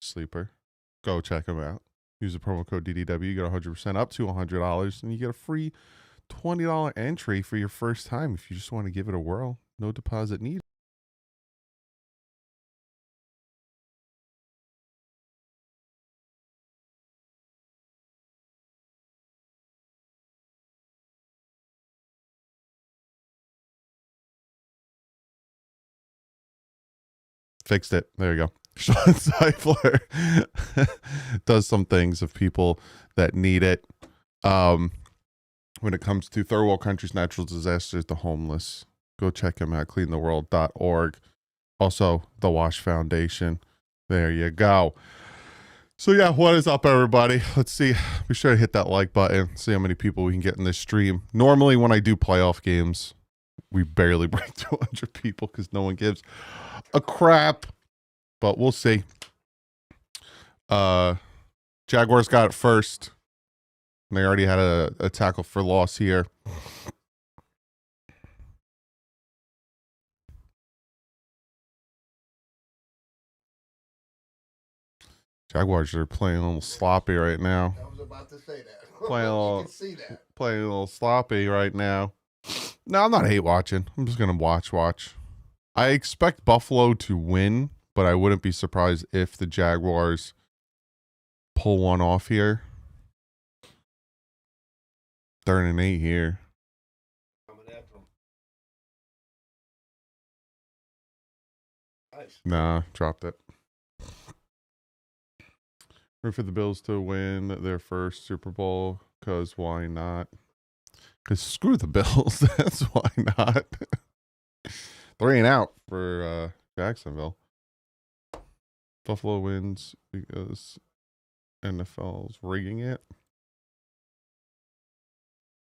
sleeper. Go check them out. Use the promo code DDW. You get 100% up to $100, and you get a free $20 entry for your first time if you just want to give it a whirl. No deposit needed. Fixed it. There you go. Sean Seifler does some things of people that need it. When it comes to third world countries, natural disasters, the homeless, go check him out. CleanTheWorld.org. Also, the Wash Foundation. There you go. So yeah, what is up, everybody? Let's see. Be sure to hit that like button. See how many people we can get in this stream. Normally, when I do playoff games, we barely break 200 people because no one gives a crap. But we'll see. Jaguars got it first. They already had a tackle for loss here. Jaguars are playing a little sloppy right now. I was about to say that. Playing a little, you can see that. Playing a little sloppy right now. No, I'm not hate watching. I'm just gonna watch. I expect Buffalo to win, but I wouldn't be surprised if the Jaguars pull one off here. 3rd and 8 here. Coming after them. Nice. Nah, dropped it. Root for the Bills to win their first Super Bowl, because why not? Because screw the Bills. That's why not. 3 and out for Jacksonville. Buffalo wins because NFL's rigging it.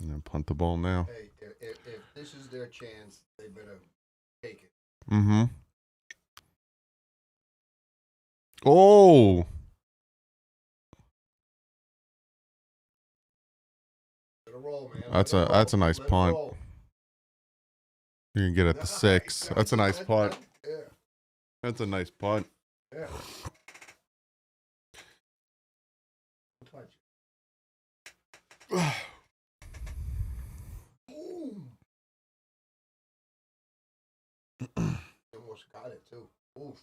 And then punt the ball now. Hey, if this is their chance, they better take it. Mm-hmm. Oh! Roll, man. That's a nice punt. You can get it to 6. That's a nice punt. Yeah. That's a nice punt. Yeah. Almost got it too. Oof.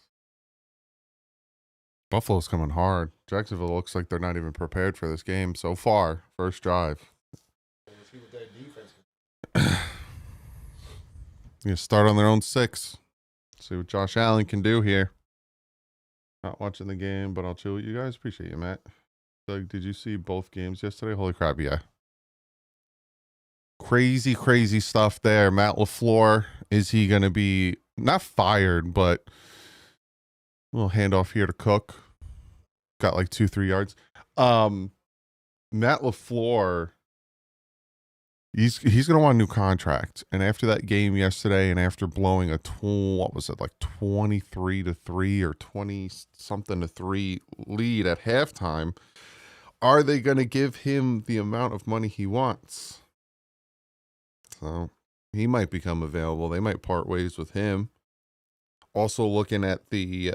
Buffalo's coming hard. Jacksonville looks like they're not even prepared for this game so far. First drive. Let's see what their defense You start on their own 6. See what Josh Allen can do here. Not watching the game, but I'll chill with you guys. Appreciate you, Matt. Doug, did you see both games yesterday? Holy crap, yeah. Crazy stuff there. Matt LaFleur, is he going to be not fired, but a little handoff here to Cook. Got like 2-3 yards. Matt LaFleur, he's going to want a new contract. And after that game yesterday, and after blowing a 23-3 or 20-something to 3 lead at halftime, are they going to give him the amount of money he wants? So he might become available. They might part ways with him. Also looking at the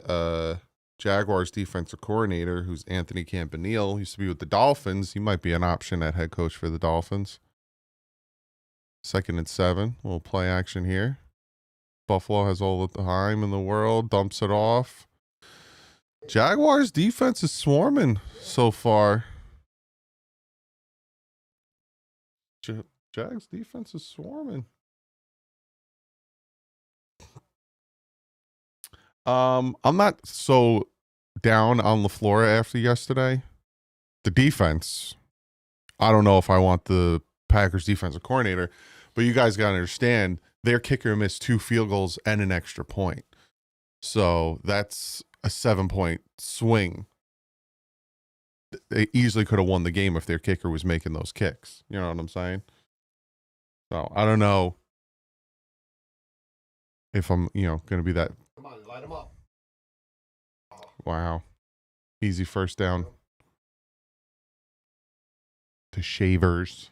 Jaguars defensive coordinator, who's Anthony Campanile, used to be with the Dolphins. He might be an option at head coach for the Dolphins. 2nd and 7. Little play action here. Buffalo has all the time in the world. Dumps it off. Jaguars defense is swarming so far. Jags defense is swarming. I'm not so down on LaFleur after yesterday. The defense, I don't know if I want the Packers defensive coordinator, but you guys got to understand, their kicker missed 2 field goals and an extra point. So that's a 7-point swing. They easily could have won the game if their kicker was making those kicks. You know what I'm saying? So I don't know if I'm, going to be that. Come on, light them up. Wow. Easy first down to Shavers.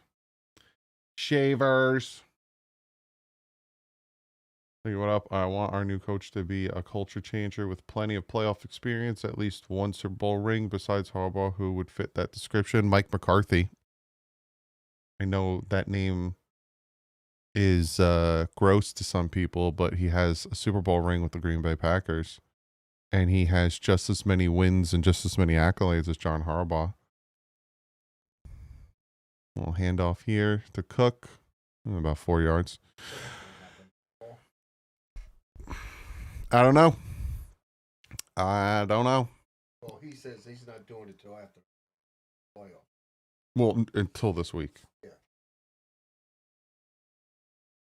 Hey, what up? I want our new coach to be a culture changer with plenty of playoff experience, at least one Super Bowl ring besides Harbaugh, who would fit that description. Mike McCarthy. I know that name is gross to some people, but he has a Super Bowl ring with the Green Bay Packers. And he has just as many wins and just as many accolades as John Harbaugh. We'll hand off here to Cook. About 4 yards. I don't know. Well, he says he's not doing it till after the playoff. Well, until this week. Yeah.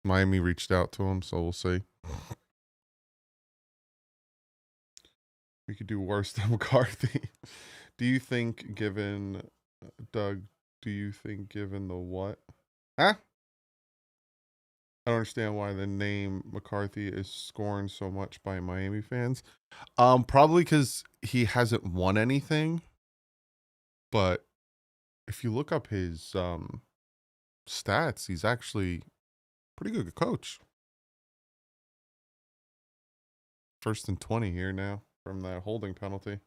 Miami reached out to him, so we'll see. We could do worse than McCarthy. Do you think, given Doug? Do you think, given the what? Huh? I don't understand why the name McCarthy is scorned so much by Miami fans. Probably because he hasn't won anything. But if you look up his stats, he's actually pretty good coach. 1st and 20 here now from that holding penalty.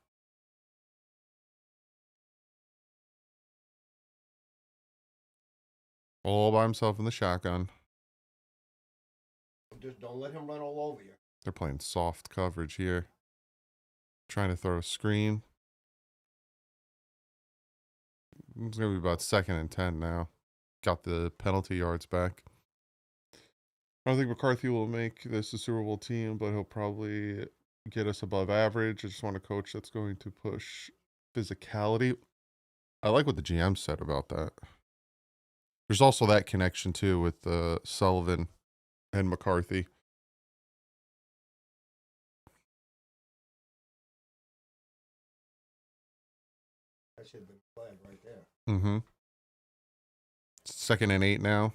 All by himself in the shotgun. Just don't let him run all over you. They're playing soft coverage here. Trying to throw a screen. It's going to be about 2nd and 10 now. Got the penalty yards back. I don't think McCarthy will make this a Super Bowl team, but he'll probably get us above average. I just want a coach that's going to push physicality. I like what the GM said about that. There's also that connection, too, with Sullivan and McCarthy. That should have been flagged right there. Mm-hmm. 2nd and 8 now.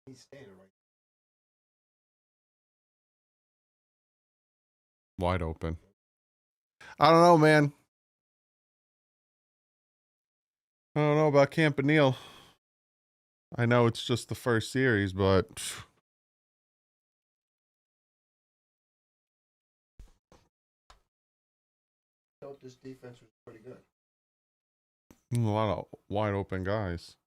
He's standing right Wide open. I don't know, man. I don't know about Campanile. I know it's just the first series, but I thought this defense was pretty good. a lot of wide open guys.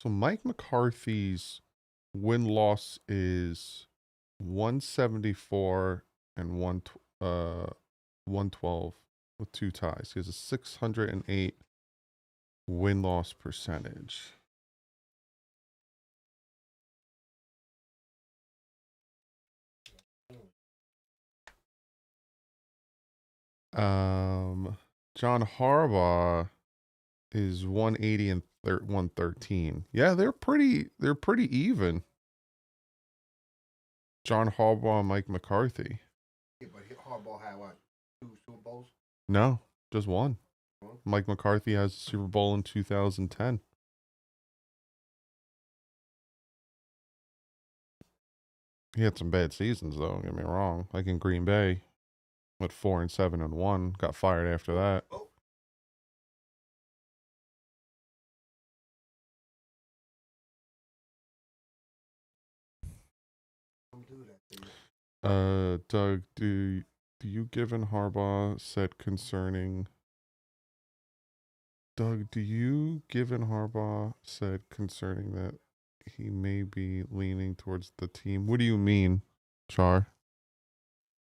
So Mike McCarthy's win-loss is 174 and 112 with 2 ties. He has a 608 win-loss percentage. John Harbaugh is 180 and 113. Yeah, they're pretty even. John Harbaugh and Mike McCarthy. Yeah, but Harbaugh had what? 2 Super Bowls? No, just one. Mike McCarthy has a Super Bowl in 2010. He had some bad seasons, though. Don't get me wrong. Like in Green Bay, went 4 and 7 and 1. Got fired after that. Oh. Don't do that. Doug, do you given Harbaugh said concerning? Doug, do you given Harbaugh said concerning that he may be leaning towards the team? What do you mean, Char?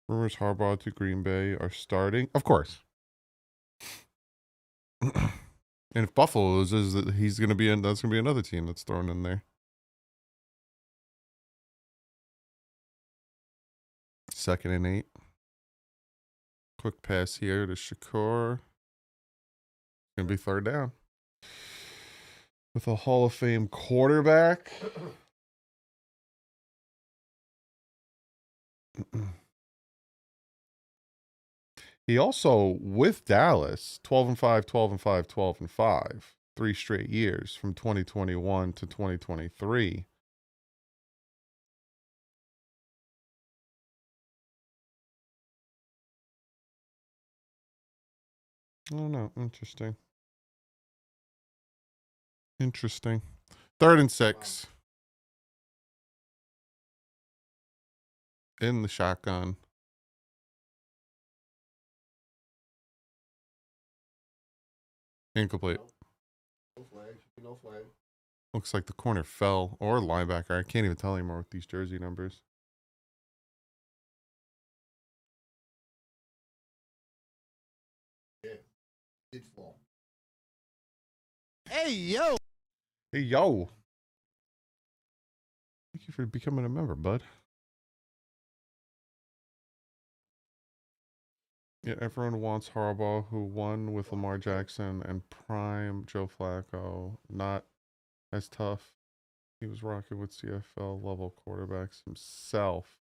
Rumors Harbaugh to Green Bay are starting? Of course. And if Buffalo loses, he's going to be that's going to be another team that's thrown in there. 2nd and 8. Quick pass here to Shakur. Going to be 3rd down. With a Hall of Fame quarterback. He also, with Dallas, 12 and 5, 12 and 5, 12 and 5, 3 straight years from 2021 to 2023. I don't know. Interesting. 3rd and 6. In the shotgun. Incomplete. No flag. No flag. Looks like the corner fell, or linebacker. I can't even tell anymore with these jersey numbers. Yeah. Did fall. Hey, yo. Hey, yo. Thank you for becoming a member, bud. Yeah, everyone wants Harbaugh, who won with Lamar Jackson and prime Joe Flacco. Not as tough. He was rocking with CFL level quarterbacks himself.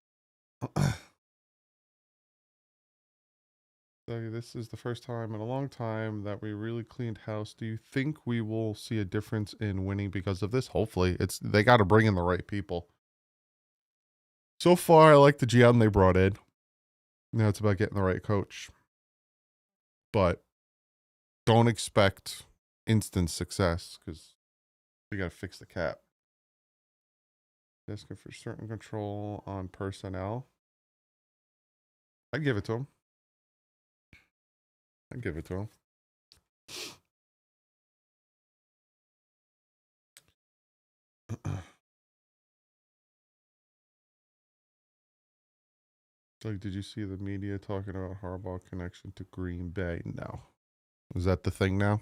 So this is the first time in a long time that we really cleaned house. Do you think we will see a difference in winning because of this? Hopefully. They got to bring in the right people. So far, I like the GM they brought in. Now it's about getting the right coach. But don't expect instant success because we got to fix the cap. Asking for certain control on personnel. I'd give it to him. I'd give it to him. Doug, did you see the media talking about Harbaugh connection to Green Bay? No. Is that the thing now?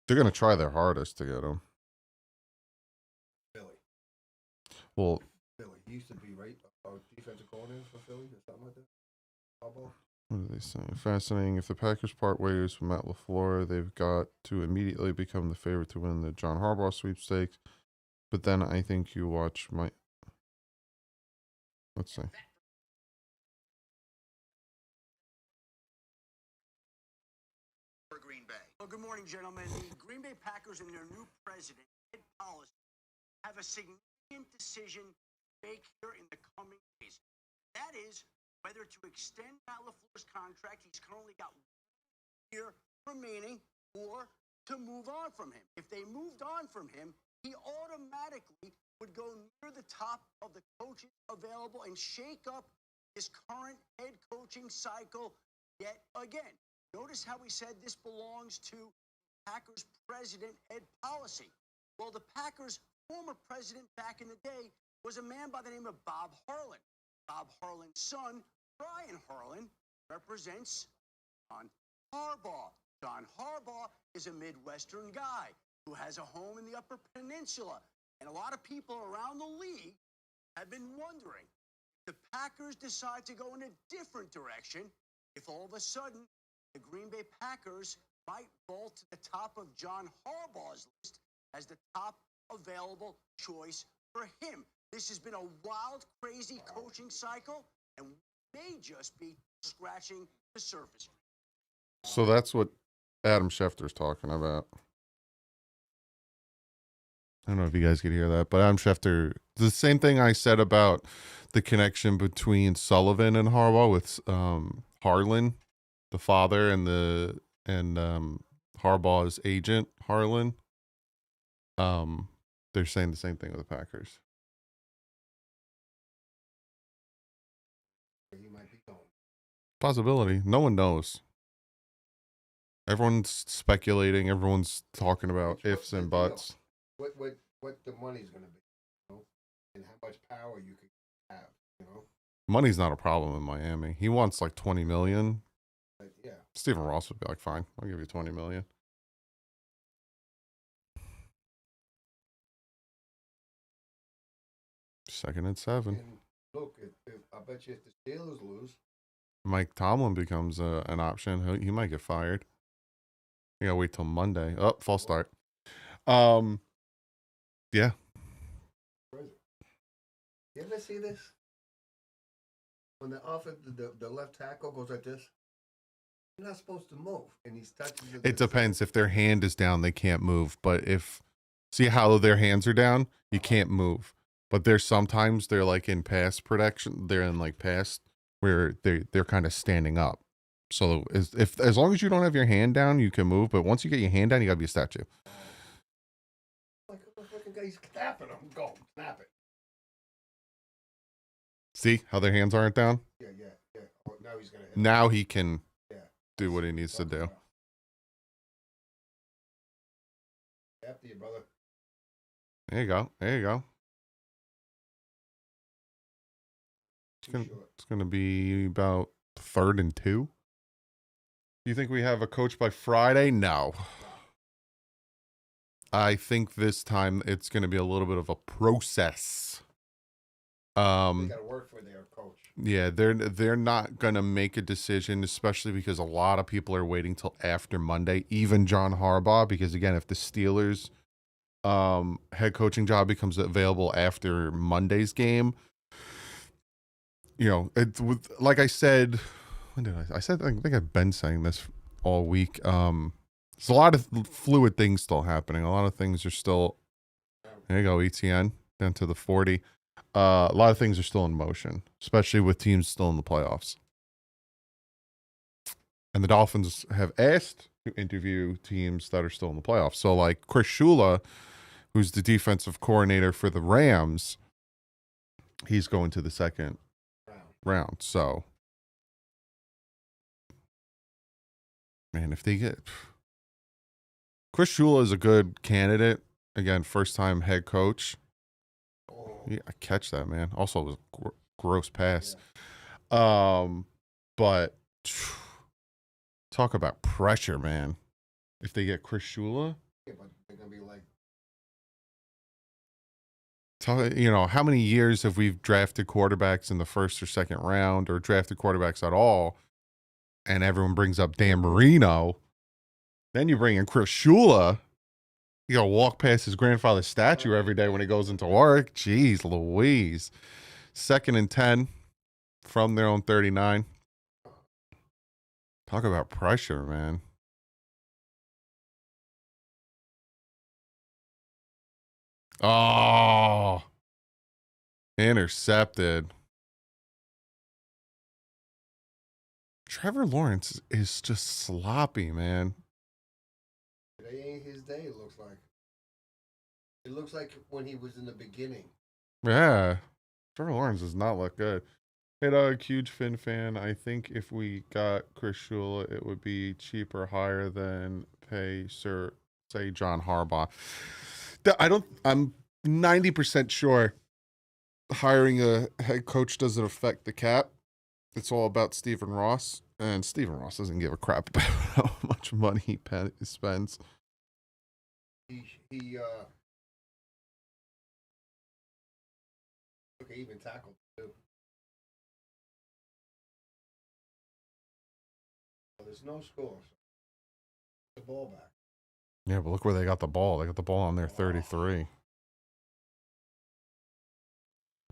They're going to try their hardest to get him. Philly. Well, Philly. He used to be right defensive coordinator for Philly or something like that. Harbaugh. What are they saying? Fascinating. If the Packers part ways with Matt LaFleur, they've got to immediately become the favorite to win the John Harbaugh sweepstakes. But then I think you watch my... Let's see. Green Bay. Well, good morning, gentlemen. The Green Bay Packers and their new president, Ed Policy, have a significant decision to make here in the coming days. That is whether to extend Matt LaFleur's contract. He's currently got 1 year remaining, or to move on from him. If they moved on from him, he automatically would go near the top of the coaches available and shake up his current head coaching cycle yet again. Notice how we said this belongs to Packers president, Ed Policy. Well, the Packers' former president back in the day was a man by the name of Bob Harlan. Bob Harlan's son, Brian Harlan, represents John Harbaugh. John Harbaugh is a Midwestern guy who has a home in the Upper Peninsula. And a lot of people around the league have been wondering if the Packers decide to go in a different direction, if all of a sudden the Green Bay Packers might vault to the top of John Harbaugh's list as the top available choice for him. This has been a wild, crazy coaching cycle, and may just be scratching the surface. So that's what Adam Schefter's talking about. I don't know if you guys could hear that, but Adam Schefter, the same thing I said about the connection between Sullivan and Harbaugh with Harlan, the father, and Harbaugh's agent, Harlan. They're saying the same thing with the Packers. He might be gone. Possibility. No one knows. Everyone's speculating. Everyone's talking about ifs and buts. What the money's going to be, you know, and how much power you can have, you know. Money's not a problem in Miami. He wants like $20 million. But yeah. Stephen Ross would be like, fine, I'll give you $20 million. Second and 7. And look, if I bet you if the Steelers lose, Mike Tomlin becomes an option. He might get fired. You gotta wait till Monday. Oh, false start. Yeah. You ever see this? When the left tackle goes like this, you're not supposed to move, and he's touching. It depends. If their hand is down, they can't move. But see how their hands are down, you can't move. But there's sometimes they're like in pass protection. They're in like pass where they're kind of standing up. So as long as you don't have your hand down, you can move. But once you get your hand down, you got to be a statue. Like the fucking guy's snapping him. Go, snap it. See how their hands aren't down? Yeah. Oh, now he's gonna hit. Now he can Yeah. do what he needs to do. After you, brother. There you go. It's going to be about 3rd and 2. Do you think we have a coach by Friday? No. I think this time it's going to be a little bit of a process. They got to work for their coach. Yeah, they're not going to make a decision, especially because a lot of people are waiting till after Monday, even John Harbaugh, because again, if the Steelers head coaching job becomes available after Monday's game, you know, like I said, when did I said, I think I've been saying this all week. There's a lot of fluid things still happening. A lot of things are still, there you go, ETN down to the 40. A lot of things are still in motion, especially with teams still in the playoffs. And the Dolphins have asked to interview teams that are still in the playoffs. So like Chris Shula, who's the defensive coordinator for the Rams, he's going to the second round. So, man, if they get Chris Shula is a good candidate. Again, first time head coach. Yeah, I catch that, man. Also, it was a gross pass. Yeah. But talk about pressure, man. If they get Chris Shula, yeah, but they're gonna be like, you know, how many years have we drafted quarterbacks in the first or second round, or drafted quarterbacks at all, and everyone brings up Dan Marino? Then you bring in Chris Shula. You gotta walk past his grandfather's statue every day when he goes into work. Jeez Louise. 2nd and 10 from their own 39. Talk about pressure, man. Oh, intercepted. Trevor Lawrence is just sloppy, man. Today ain't his day, it looks like. It looks like when he was in the beginning. Yeah. Trevor Lawrence does not look good. Hey, Doug, huge Finn fan. I think if we got Chris Shula, it would be cheaper, higher than pay, say, John Harbaugh. I'm 90% sure hiring a head coach doesn't affect the cap. It's all about Stephen Ross. And Stephen Ross doesn't give a crap about how much money he spends. He even tackled too. Well, there's no score. So the ball back. Yeah, but look where they got the ball. They got the ball on their 33.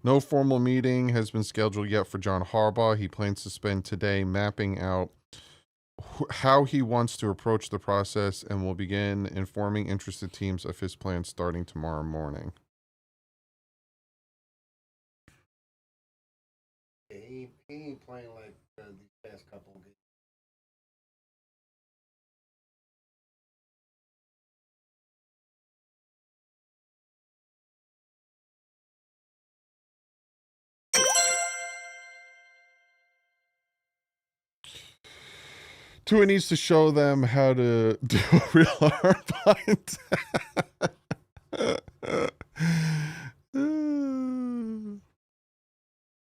No formal meeting has been scheduled yet for John Harbaugh. He plans to spend today mapping out how he wants to approach the process and will begin informing interested teams of his plans starting tomorrow morning. He ain't playing like these past couple of games. Tua needs to show them how to do a real hard punt.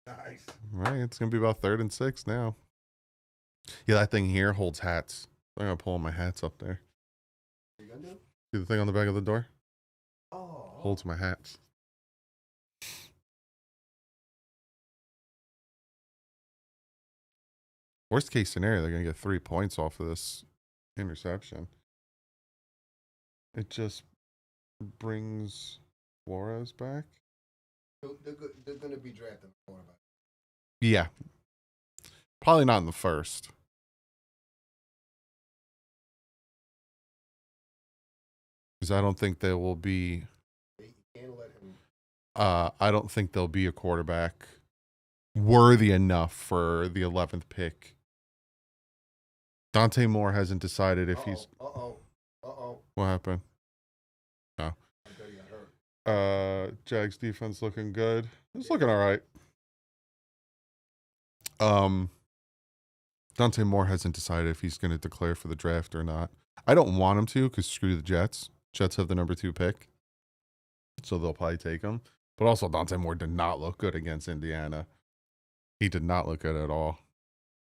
Nice. Right, it's going to be about 3rd and 6 now. Yeah, that thing here holds hats. I'm going to pull my hats up there. What are you gonna do? See the thing on the back of the door? Oh. Holds my hats. Worst case scenario, they're going to get 3 points off of this interception. It just brings Flores back. They're going to be drafting a quarterback. Yeah. Probably not in the first. Because I don't think there will be. You can't let him. I don't think there'll be a quarterback worthy enough for the 11th pick Dante Moore hasn't decided if he's. Uh-oh. What happened? Oh. I thought he got hurt. Jags defense looking good. It's looking all right. Dante Moore hasn't decided if he's going to declare for the draft or not. I don't want him to because screw the Jets. Jets have the number 2 pick, so they'll probably take him. But also, Dante Moore did not look good against Indiana. He did not look good at all.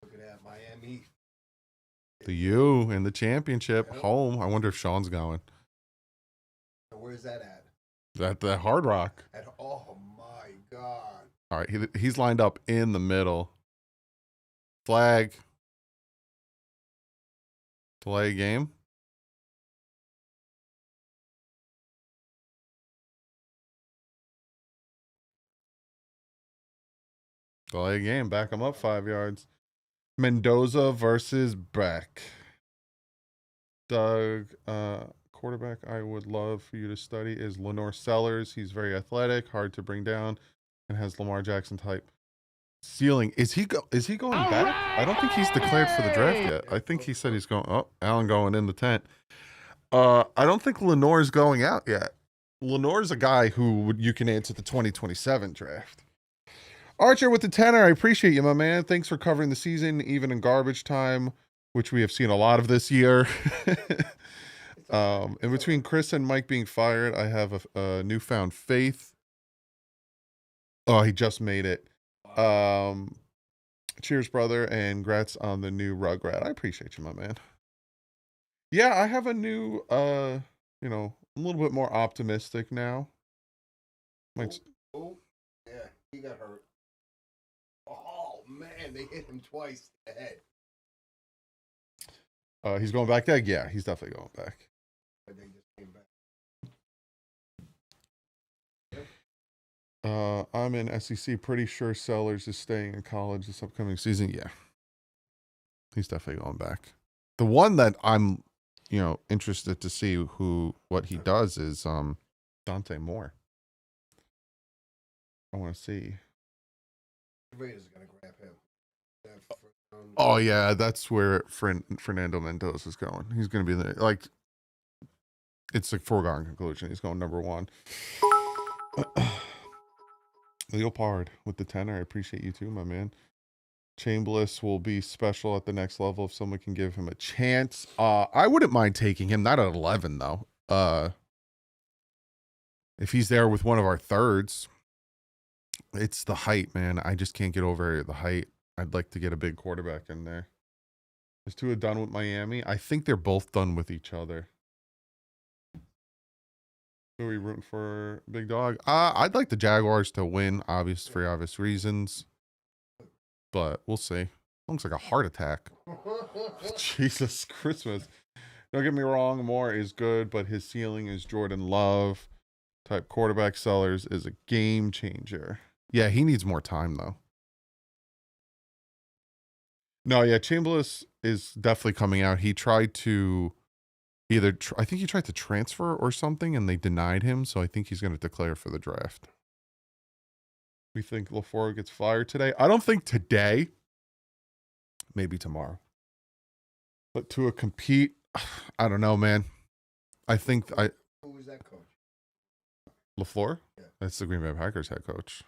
Look at that, Miami. The U in the championship Yep. home. I wonder if Sean's going. Where's that at? At the Hard Rock. Oh my God. All right, he's lined up in the middle. Flag. Delay game. Delay game. Back him up 5 yards. Mendoza versus Beck. Doug, quarterback I would love for you to study is Lenore Sellers. He's very athletic, hard to bring down, and has Lamar Jackson type ceiling. Is he going back? I don't think he's declared for the draft yet. I think he said he's going. Oh, Allen going in the tent. I don't think Lenore's going out yet. Lenore's a guy who you can answer the 2027 draft. Archer with the tenor. I appreciate you, my man. Thanks for covering the season, even in garbage time, which we have seen a lot of this year. In between Chris and Mike being fired, I have a newfound faith. Oh, he just made it. Cheers, brother, and congrats on the new Rugrat. I appreciate you, my man. Yeah, I have a new, I'm a little bit more optimistic now. Oh, yeah, he got hurt. Oh, man, they hit him twice in the head. He's going back there? Yeah, he's definitely going back. But they just came back. I'm in SEC. Pretty sure Sellers is staying in college this upcoming season. Yeah, he's definitely going back. The one that I'm, interested to see what he does is Dante Moore. I want to see. The Raiders are going to grab him. Oh yeah, that's where Fernando Mendoza is going. He's going to be it's a foregone conclusion. He's going number 1. Leopard with the tenor. I appreciate you too, my man. Chambliss will be special at the next level if someone can give him a chance. I wouldn't mind taking him, not at 11 though. If he's there with one of our thirds, it's the height, man. I just can't get over the height. I'd like to get a big quarterback in there. Is Tua done with Miami? I think they're both done with each other. Who are we rooting for, Big Dog? I'd like the Jaguars to win, for obvious reasons. But we'll see. Looks like a heart attack. Jesus Christmas. Don't get me wrong, Moore is good, but his ceiling is Jordan Love. Type quarterback. Sellers is a game changer. Yeah, he needs more time, though. No, yeah, Chambliss is definitely coming out. He tried to I think he tried to transfer or something, and they denied him, so I think he's going to declare for the draft. We think LaFleur gets fired today. I don't think today. Maybe tomorrow. But to compete, I don't know, man. I think Who was that coach? LaFleur? Yeah. That's the Green Bay Packers head coach.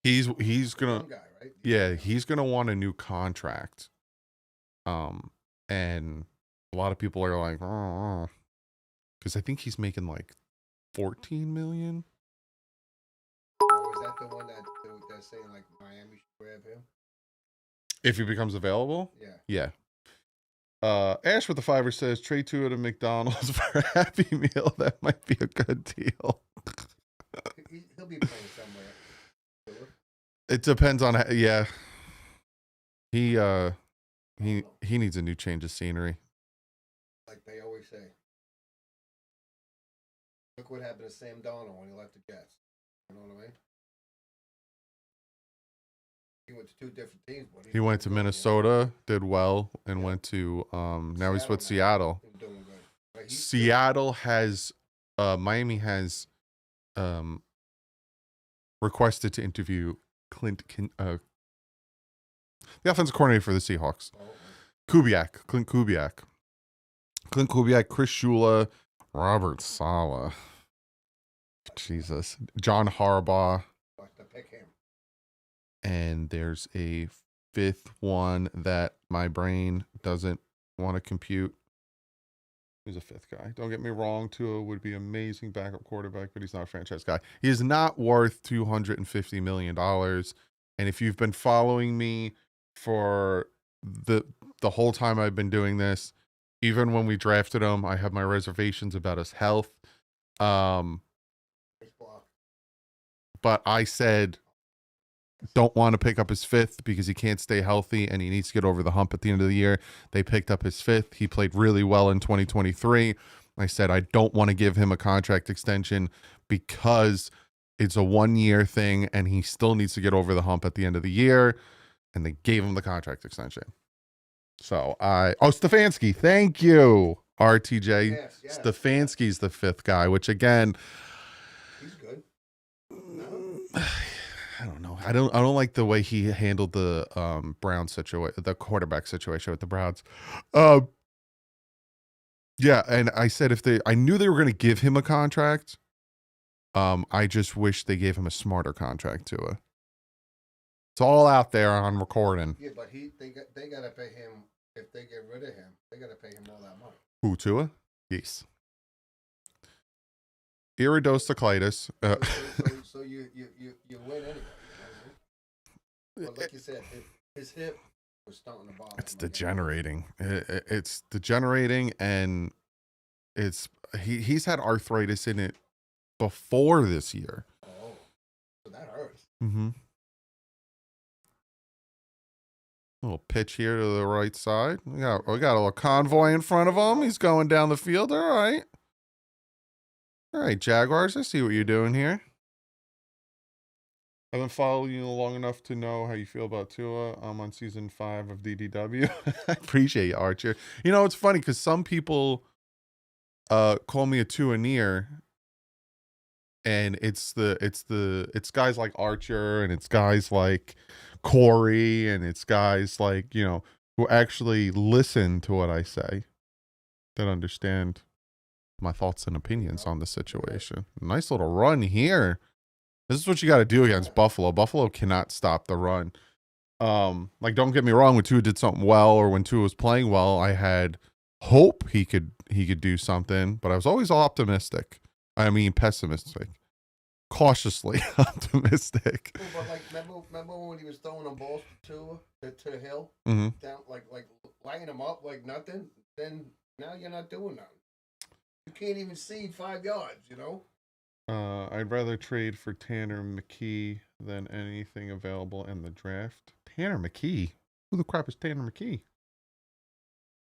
He's gonna Young guy, right? Yeah, he's gonna want a new contract. And a lot of people are like, oh, because I think he's making like $14 million. Or is that the one that they're saying like Miami should grab him? If he becomes available? Yeah. Yeah. Ash with the $5 says, trade Tua to McDonald's for a Happy Meal. That might be a good deal. He'll be playing somewhere. It depends on, yeah. He needs a new change of scenery. Like they always say. Look what happened to Sam Darnold when he left the Jets. You know what I mean? He went to 2 different teams. But He went to Minnesota, did well, and went to now he's with Seattle. He's doing good. Right, Seattle has Miami has requested to interview the offensive coordinator for the Seahawks. Oh, Clint Kubiak, Chris Shula, Robert Saleh. Jesus. John Harbaugh. To pick him. And there's a fifth one that my brain doesn't want to compute. Who's a fifth guy? Don't get me wrong. Tua would be amazing backup quarterback, but he's not a franchise guy. He is not worth $250 million. And if you've been following me for the whole time I've been doing this, even when we drafted him, I have my reservations about his health. But I said, don't want to pick up his fifth because he can't stay healthy and he needs to get over the hump at the end of the year. They picked up his fifth. He played really well in 2023. I said, I don't want to give him a contract extension because it's a 1-year thing and he still needs to get over the hump at the end of the year. And they gave him the contract extension. So Stefanski. Thank you, RTJ. Yes. Stefanski's the fifth guy, which again, he's good. I don't know. I don't like the way he handled the Brown situation, the quarterback situation with the Browns. Yeah, and I said I knew they were going to give him a contract. I just wish they gave him a smarter contract to it. It's all out there on recording. Yeah, but they got to pay him if they get rid of him. They got to pay him all that money. Who, Tua? Yes. Iridocyclitis. So you win anyway. You know? But like you said, his hip was starting to bother. It's degenerating. It's degenerating, and he's had arthritis in it before this year. Oh, so that hurts. Mm-hmm. Little pitch here to the right side. We got a little convoy in front of him. He's going down the field. All right, Jaguars. I see what you're doing here. I've been following you long enough to know how you feel about Tua. I'm on season 5 of DDW. I appreciate you, Archer. You know, it's funny because some people call me a Tua-neer, and it's guys like Archer, and it's guys like Corey, and it's guys like, who actually listen to what I say, that understand my thoughts and opinions on the situation. Nice little run here. This is what you got to do against Buffalo. Buffalo cannot stop the run. Don't get me wrong, when Tua did something well, or when Tua was playing well, I had hope he could do something, but I was always optimistic. I mean, pessimistic. Cautiously optimistic. But remember when he was throwing them balls to Hill, mm-hmm. down like lining him up like nothing? Then now you're not doing nothing. You can't even see 5 yards. I'd rather trade for Tanner McKee than anything available in the draft. Tanner McKee? Who the crap is Tanner McKee?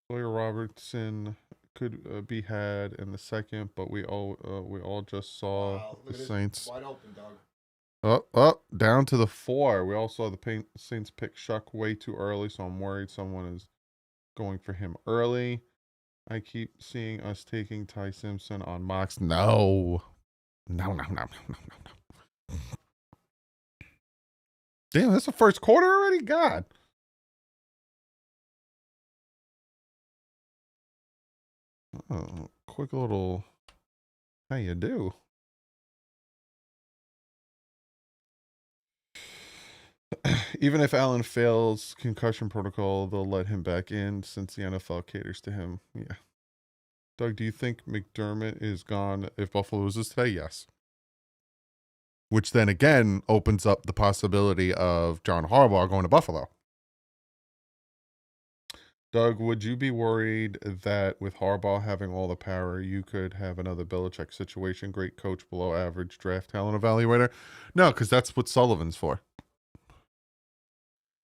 Sawyer Robertson could be had in the second, but we all just saw the Saints. Wide open, dog. Up, down to the 4. We all saw the Saints pick Shuck way too early, so I'm worried someone is going for him early. I keep seeing us taking Ty Simpson on mocks. No. Damn, that's the first quarter already? God. Quick little, how you do? Even if Allen fails concussion protocol, they'll let him back in since the NFL caters to him. Yeah. Doug, do you think McDermott is gone if Buffalo loses today? Yes. Which then again opens up the possibility of John Harbaugh going to Buffalo. Doug, would you be worried that with Harbaugh having all the power, you could have another Belichick situation? Great coach, below average draft talent evaluator? No, because that's what Sullivan's for.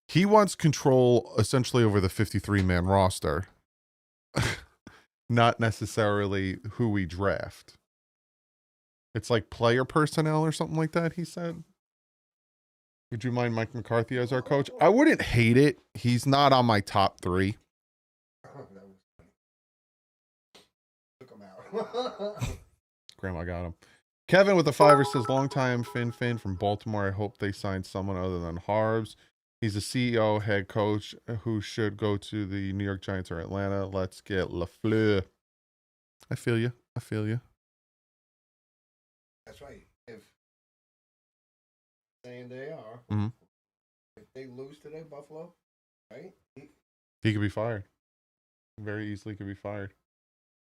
He wants control essentially over the 53-man roster, not necessarily who we draft. It's like player personnel or something like that, he said. Would you mind Mike McCarthy as our coach? I wouldn't hate it. He's not on my top 3. Took him out. Grandma got him. Kevin with the 5 says, long time Finn from Baltimore. I hope they sign someone other than Harbs. He's a CEO, head coach who should go to the New York Giants or Atlanta. Let's get LaFleur. I feel you. I feel you. That's right. If saying they are, Mhm. if they lose today, Buffalo, right? He could be fired. Very easily could be fired.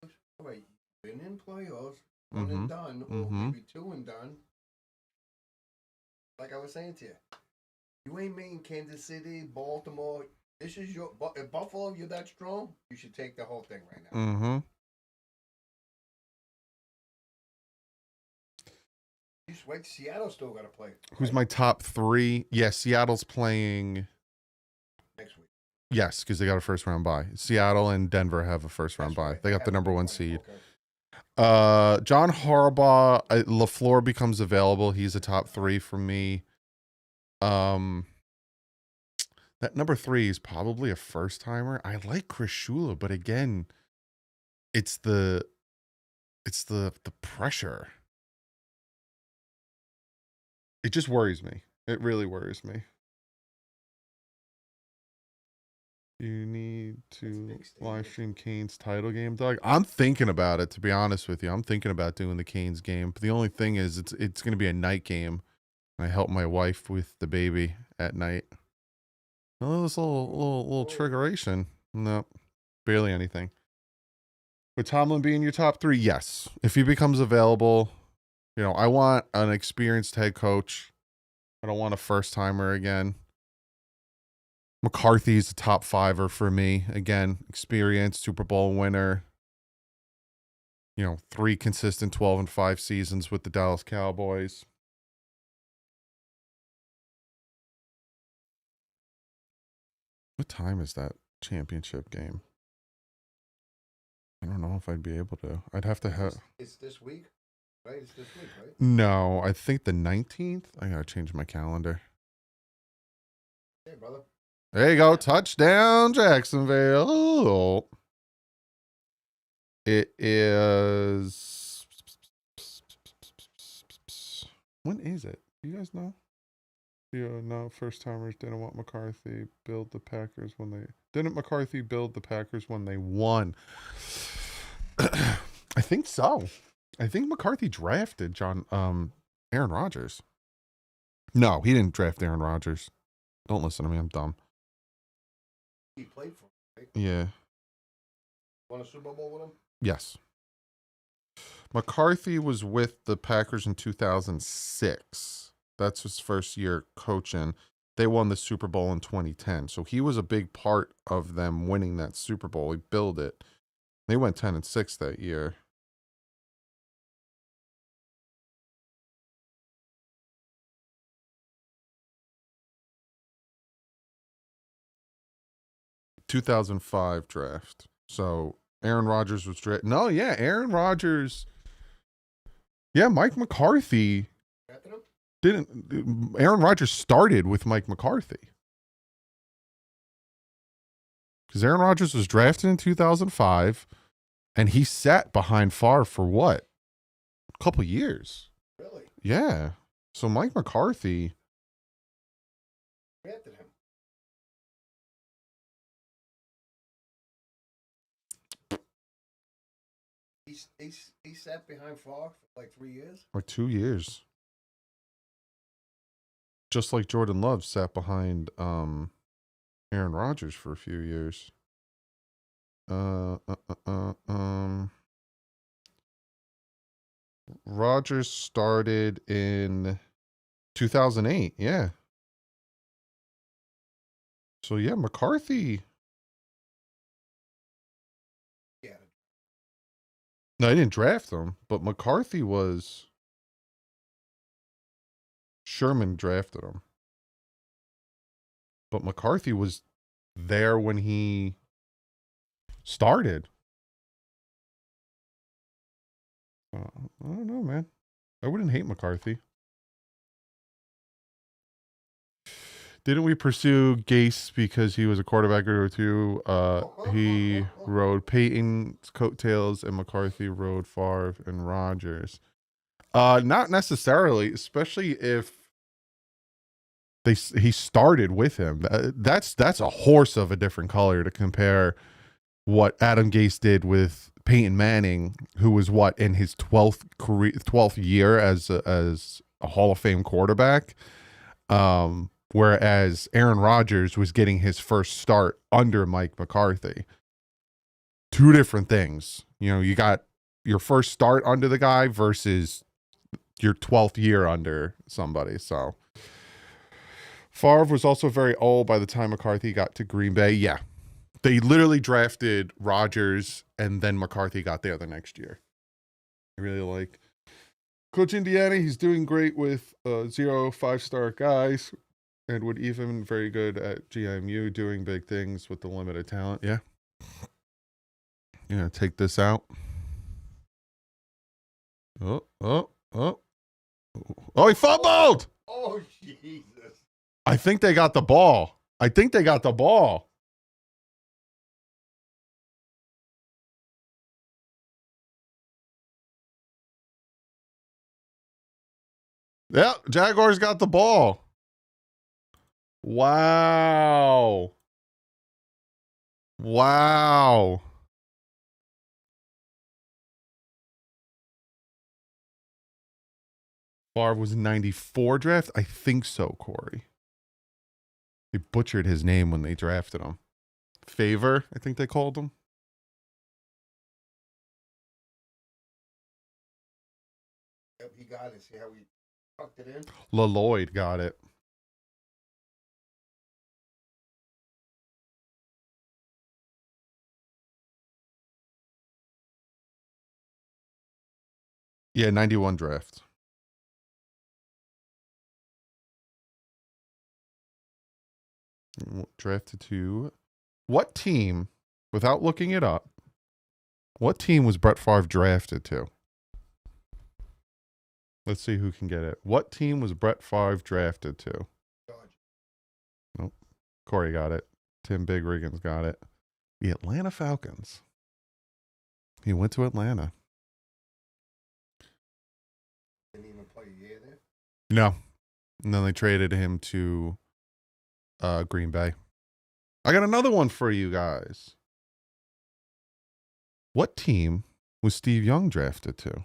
All right, been in playoffs, one Mhm. and done, or Mhm. maybe two and done. Like I was saying to you, you ain't making Kansas City, Baltimore. This is your if Buffalo. You're that strong. You should take the whole thing right now. Mhm. You just wait. Seattle still got to play. Who's right? my top 3? Yeah, Seattle's playing. Next week? Yes, because they got a first round bye. Seattle and Denver have a first round That's bye. right. They got have the a number big 1 fight. seed. Okay. John Harbaugh, LaFleur becomes available. He's a top 3 for me. That number 3 is probably a first timer. I like Chris Shula, but again, it's the pressure. It just worries me. It really worries me. You need to live stream Canes title game, Doug. I'm thinking about it, to be honest with you. I'm thinking about doing the Canes game. But the only thing is it's going to be a night game. I help my wife with the baby at night. Oh, this little triggeration. No, barely anything. Would Tomlin be in your top 3? Yes. If he becomes available, I want an experienced head coach. I don't want a first timer again. McCarthy's a top 5er for me. Again, experienced Super Bowl winner. 3 consistent 12-5 seasons with the Dallas Cowboys. What time is that championship game? I don't know if I'd be able to. I'd have to have. It's this week, right? It's this week, right? No, I think the 19th. I gotta change my calendar. Hey, brother. There you go. Touchdown, Jacksonville. It is. When is it? You guys know? No, first timers didn't want McCarthy build the Packers when they didn't McCarthy build the Packers when they won. I think so. I think McCarthy drafted Aaron Rodgers. No, he didn't draft Aaron Rodgers. Don't listen to me. I'm dumb. He played for him, right? Yeah. Won a Super Bowl with him? Yes. McCarthy was with the Packers in 2006. That's his first year coaching. They won the Super Bowl in 2010. So he was a big part of them winning that Super Bowl. He built it. They went 10-6 that year. ...2005 draft. So Aaron Rodgers was drafted. No, yeah, Aaron Rodgers. Yeah, Mike McCarthy didn't. Aaron Rodgers started with Mike McCarthy. Because Aaron Rodgers was drafted in 2005, and he sat behind Favre for what? A couple years. Really? Yeah. So Mike McCarthy. Drafted him. He sat behind Favre for like 3 years? Or 2 years. Just like Jordan Love sat behind Aaron Rodgers for a few years. Rodgers started in 2008. Yeah. So yeah, McCarthy. Yeah. No, I didn't draft him, but McCarthy was. Sherman drafted him. But McCarthy was there when he started. I don't know, man. I wouldn't hate McCarthy. Didn't we pursue Gase because he was a quarterback or two? He rode Peyton's coattails, and McCarthy rode Favre and Rodgers. Not necessarily, especially if he started with him. That's a horse of a different color to compare what Adam Gase did with Peyton Manning, who was in his 12th year as a Hall of Fame quarterback. Whereas Aaron Rodgers was getting his first start under Mike McCarthy. Two different things. You got your first start under the guy versus your 12th year under somebody. So Favre was also very old by the time McCarthy got to Green Bay. Yeah. They literally drafted Rodgers and then McCarthy got there the next year. I really like Coach Indiana. He's doing great with 0 5-star guys and would even very good at GMU, doing big things with the limited talent. Yeah. Take this out. Oh, he fumbled. Oh, Jesus. I think they got the ball. Yeah, Jaguars got the ball. Wow. Favre was 94 draft? I think so, Corey. They butchered his name when they drafted him. Favor, I think they called him. Yep, he got it. See how we tucked it in? LaLloyd got it. Yeah, 91 draft. Drafted to what team, without looking it up, what team was Brett Favre drafted to? Let's see who can get it. What team was Brett Favre drafted to? Georgia. Nope. Corey got it. Tim Big Riggins got it. The Atlanta Falcons. He went to Atlanta. Didn't even play a year there? No. And then they traded him to Green Bay. I got another one for you guys. What team was Steve Young drafted to?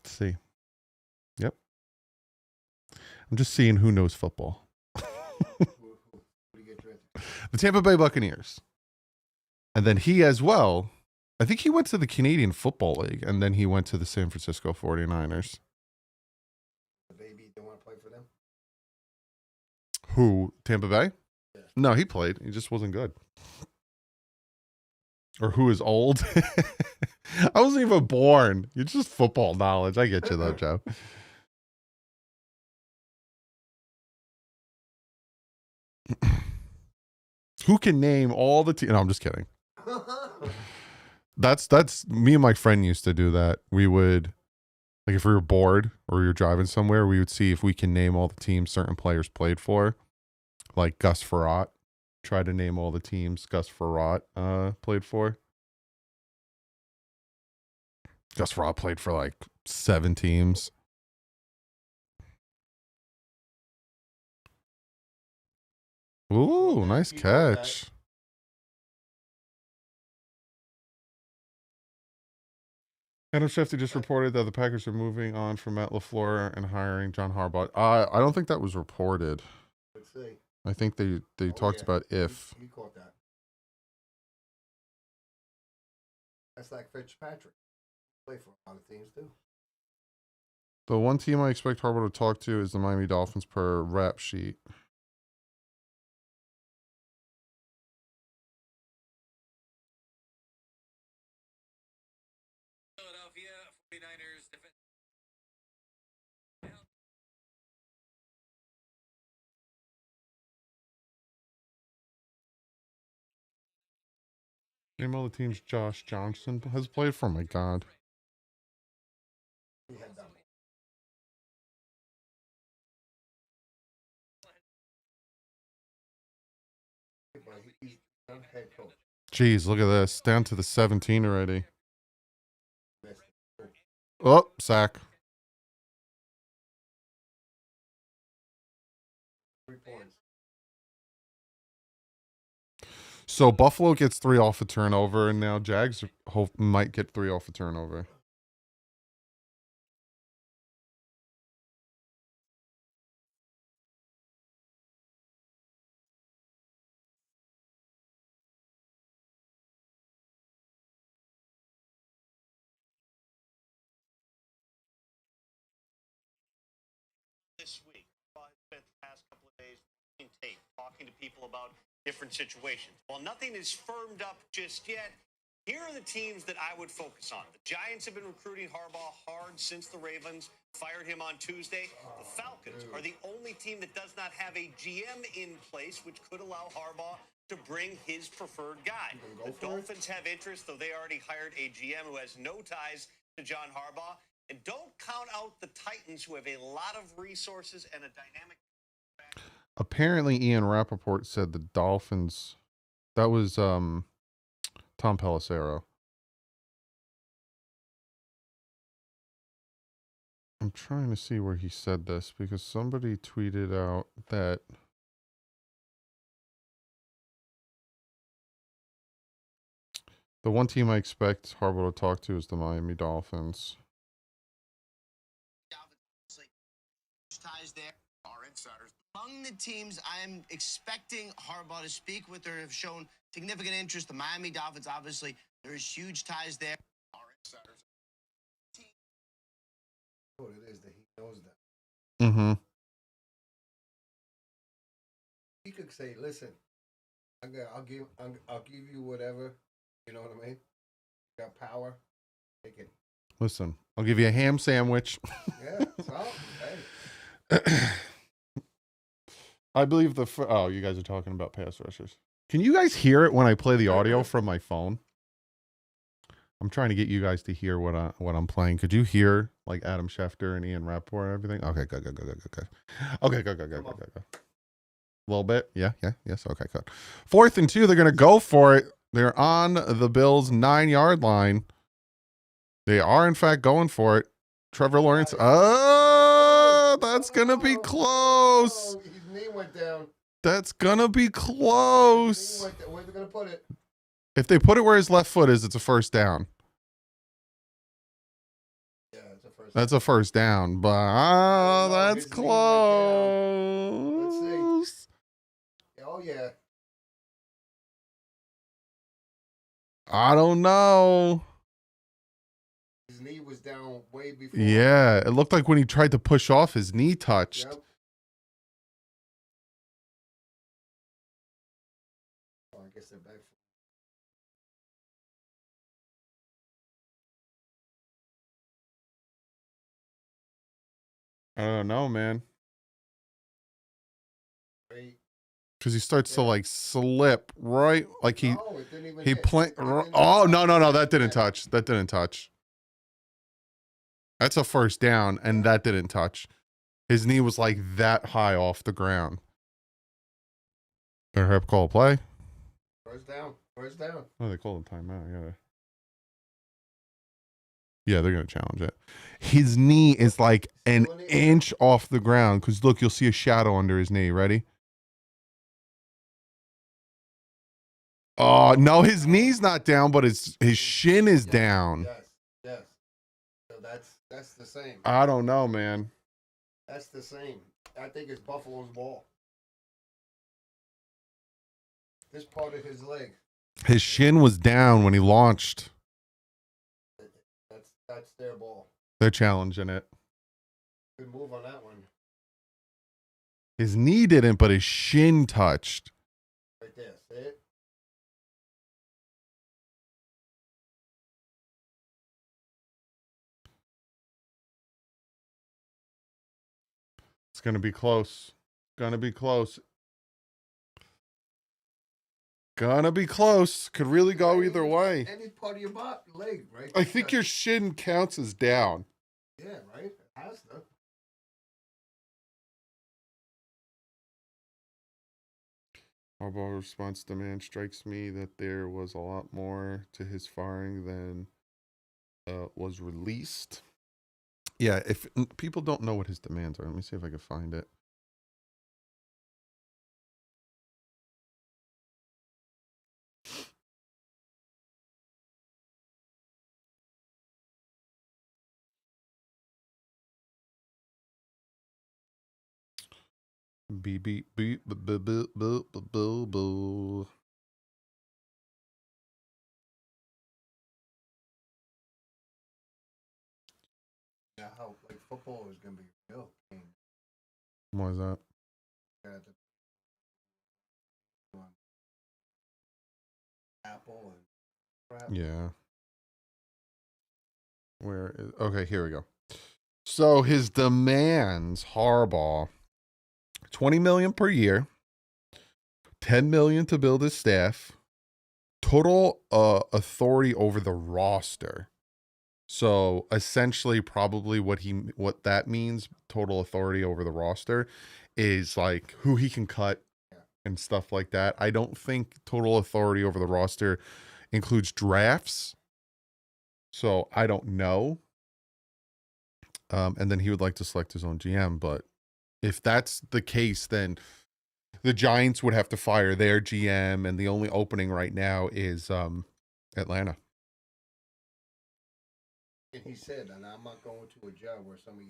Let's see. Yep. I'm just seeing who knows football. Who did he get drafted? The Tampa Bay Buccaneers. And then he as well, I think he went to the Canadian Football League, and then he went to the San Francisco 49ers. The baby didn't want to play for them? Who? Tampa Bay? Yeah. No, he played. He just wasn't good. Or who is old? I wasn't even born. You're just football knowledge. I get you though, Joe. Who can name all the teams? No, I'm just kidding. That's me and my friend used to do that. We would, like, if we were bored or we were driving somewhere, we would see if we can name all the teams certain players played for. Like Gus Frerotte. Try to name all the teams Gus Frerotte played for. Gus Frerotte played for like 7 teams. Ooh, nice catch. Adam Schefter just reported that the Packers are moving on from Matt LaFleur and hiring John Harbaugh. I don't think that was reported. Let's see. I think they talked about if. He caught that. That's like Fitzpatrick. Play for a lot of teams too. The one team I expect Harbaugh to talk to is the Miami Dolphins per rap sheet. Philadelphia 49ers defense. Name all the teams Josh Johnson has played for. My God. He had that one. But he's not head coach. Jeez, look at this. Down to the 17 already. Missed it. Oh, sack. 3 points. So Buffalo gets 3 off a turnover, and now Jags might get 3 off a turnover. This week, I spent the past couple of days watching tape, talking to people about different situations. While nothing is firmed up just yet, here are the teams that I would focus on. The Giants have been recruiting Harbaugh hard since the Ravens fired him on Tuesday. The Falcons are the only team that does not have a GM in place, which could allow Harbaugh to bring his preferred guy. The Dolphins have interest, though they already hired a GM who has no ties to John Harbaugh. And don't count out the Titans, who have a lot of resources and a dynamic. Apparently, Ian Rappaport said the Dolphins. That was Tom Pelissero. I'm trying to see where he said this because somebody tweeted out that the one team I expect Harbaugh to talk to is the Miami Dolphins. Ties there are insiders. Among the teams I'm expecting Harbaugh to speak with or have shown significant interest, the Miami Dolphins, obviously, there's huge ties there. Are insiders. What it is that he knows that. Mm-hmm. He could say, "Listen, I'll give you whatever." You know what I mean? You got power. Take it. Listen, I'll give you a ham sandwich. Yeah. So, hey. I believe oh, you guys are talking about pass rushers. Can you guys hear it when I play the audio from my phone? I'm trying to get you guys to hear what I'm playing. Could you hear like Adam Schefter and Ian Rappaport and everything? Okay, good. Okay, good. A little bit. Yeah. Yes. Okay, good. 4th and 2, they're going to go for it. They're on the Bills' 9-yard line. They are, in fact, going for it. Trevor Lawrence. Oh, that's going to be close. His knee went down. That's going to be close. Where's they going to put it? If they put it where his left foot is, it's a first down. Yeah, it's a first. That's a first down, but that's close. Let's see. Oh, yeah. I don't know. His knee was down way before. Yeah, it looked like when he tried to push off, his knee touched. Yep. Oh, I guess they're back. I don't know, man. Wait. Because he starts to like slip right, like he No, it didn't even he hit. played. Oh no, that didn't touch. That didn't touch. That's a first down, and that didn't touch. His knee was like that high off the ground. Better have call a play. First down. First down. Oh, they called a timeout. Yeah, they're gonna challenge it. His knee is like an inch off the ground. Because look, you'll see a shadow under his knee. Ready? Oh no, his knee's not down, but his shin is down. Yes. So that's the same. I don't know, man. That's the same. I think it's Buffalo's ball. This part of his leg. His shin was down when he launched. That's their ball. They're challenging it. Good move on that one. His knee didn't, but his shin touched. Right there. See it? It's gonna be close. Gonna be close. Gonna be close. Could really go either way. Any part of your leg, right? I think your shin counts as down. Yeah, right? It has to. Harbaugh response to man strikes me that there was a lot more to his firing than was released. Yeah, if people don't know what his demands are, let me see if I can find it. Beep beep beep boop boop boop boop boop boop. Now, how like football is gonna be a real pain. Why is that? Got the Apple and crap. Yeah. Where is okay, here we go. So his demands, Harbaugh, 20 million per year, 10 million to build his staff, total authority over the roster. So essentially probably what that means, total authority over the roster, is like who he can cut and stuff like that. I don't think total authority over the roster includes drafts. So I don't know. And then he would like to select his own GM. But if that's the case, then the Giants would have to fire their GM. And the only opening right now is Atlanta. And he said, and I'm not going to a job where somebody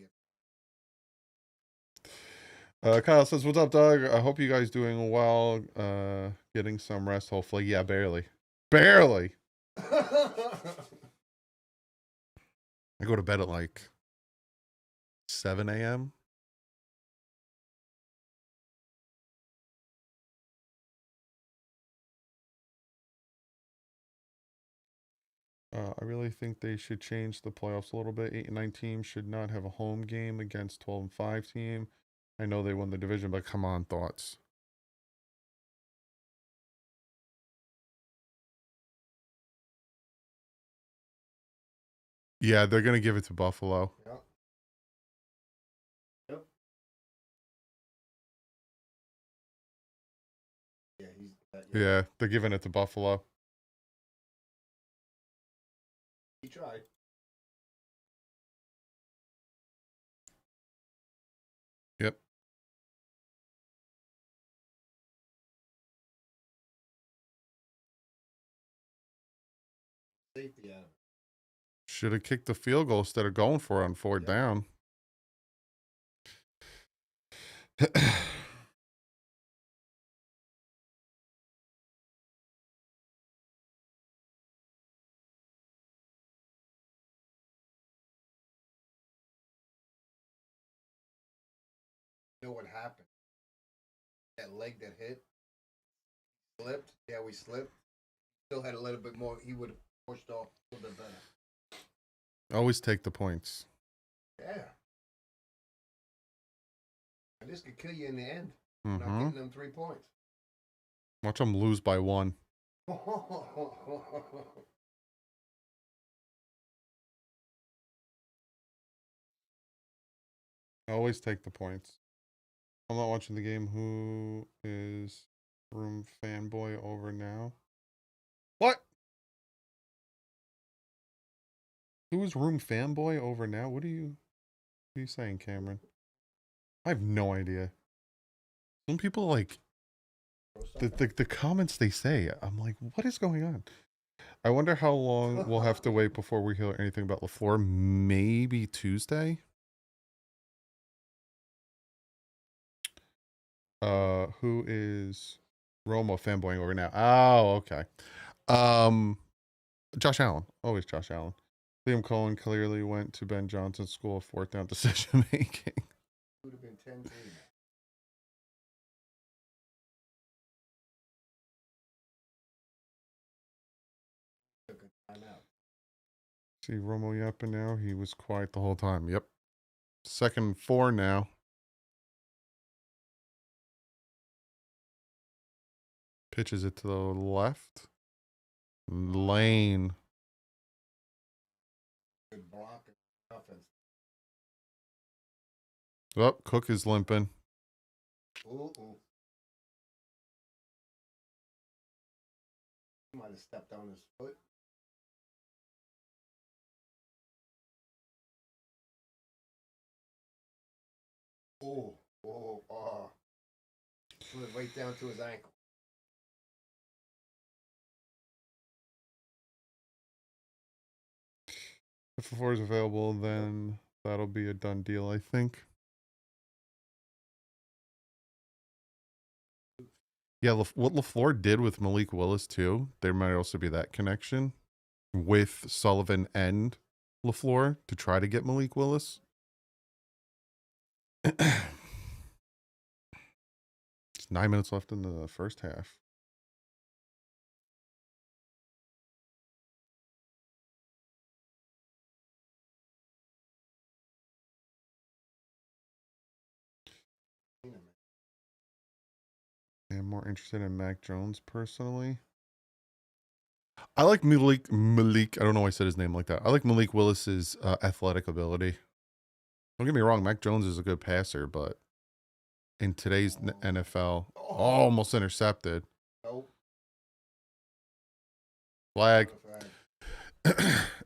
gets. Kyle says, "What's up, Doug? I hope you guys doing well. Getting some rest, hopefully. Yeah, barely. Barely. I go to bed at like 7 a.m. I really think they should change the playoffs a little bit. 8 and 9 teams should not have a home game against 12 and 5 team. I know they won the division, but come on, thoughts." Yeah, they're gonna give it to Buffalo. Yep. Yep. Yeah, Yeah, they're giving it to Buffalo. He tried. Yep. Safety out of it. Should have kicked the field goal instead of going for it on fourth down. You know what happened? That leg that hit, slipped. Yeah, we slipped. Still had a little bit more. He would have pushed off a little bit better. Always take the points. Yeah. And this could kill you in the end. Mm-hmm. Not getting them 3 points. Watch them lose by 1. Always take the points. I'm not watching the game. Who is room fanboy over now? What? Who is room fanboy over now? What are you saying, Cameron? I have no idea. Some people like the comments they say. I'm like, what is going on? I wonder how long we'll have to wait before we hear anything about LaFleur. Maybe Tuesday. Who is Romo fanboying over now? Oh, okay. Josh Allen. Always Josh Allen. Liam Cohen clearly went to Ben Johnson's school of fourth down decision making. Would have been 10-3 now. Took a timeout. See Romo yapping now. He was quiet the whole time. Yep. 2nd and 4 now. Pitches it to the left. Lane. Good block and offense. Oh, Cook is limping. Ooh. He might have stepped on his foot. Went right down to his ankle. If LaFleur is available, then that'll be a done deal, I think. Yeah, what LaFleur did with Malik Willis, too, there might also be that connection with Sullivan and LaFleur to try to get Malik Willis. It's 9 minutes left in the first half. I'm more interested in Mac Jones personally. I like Malik. I don't know why I said his name like that. I like Malik Willis's athletic ability. Don't get me wrong, Mac Jones is a good passer, but in today's NFL, almost intercepted. Nope. Flag.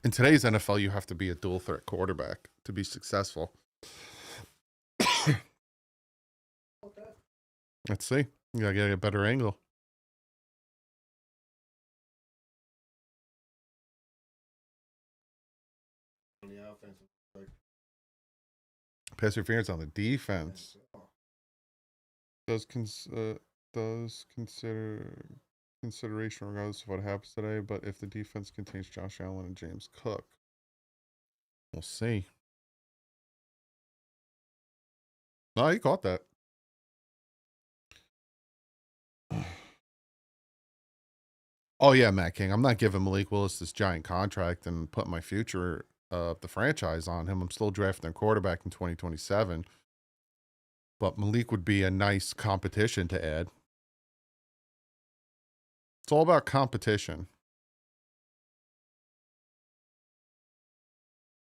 In today's NFL, you have to be a dual threat quarterback to be successful. Let's see. You gotta get a better angle. On the offense. Pass interference on the defense. Does consideration regardless of what happens today, but if the defense contains Josh Allen and James Cook, we'll see. No, he caught that. Oh yeah, Matt King. I'm not giving Malik Willis this giant contract and putting my future of the franchise on him. I'm still drafting a quarterback in 2027. But Malik would be a nice competition to add. It's all about competition.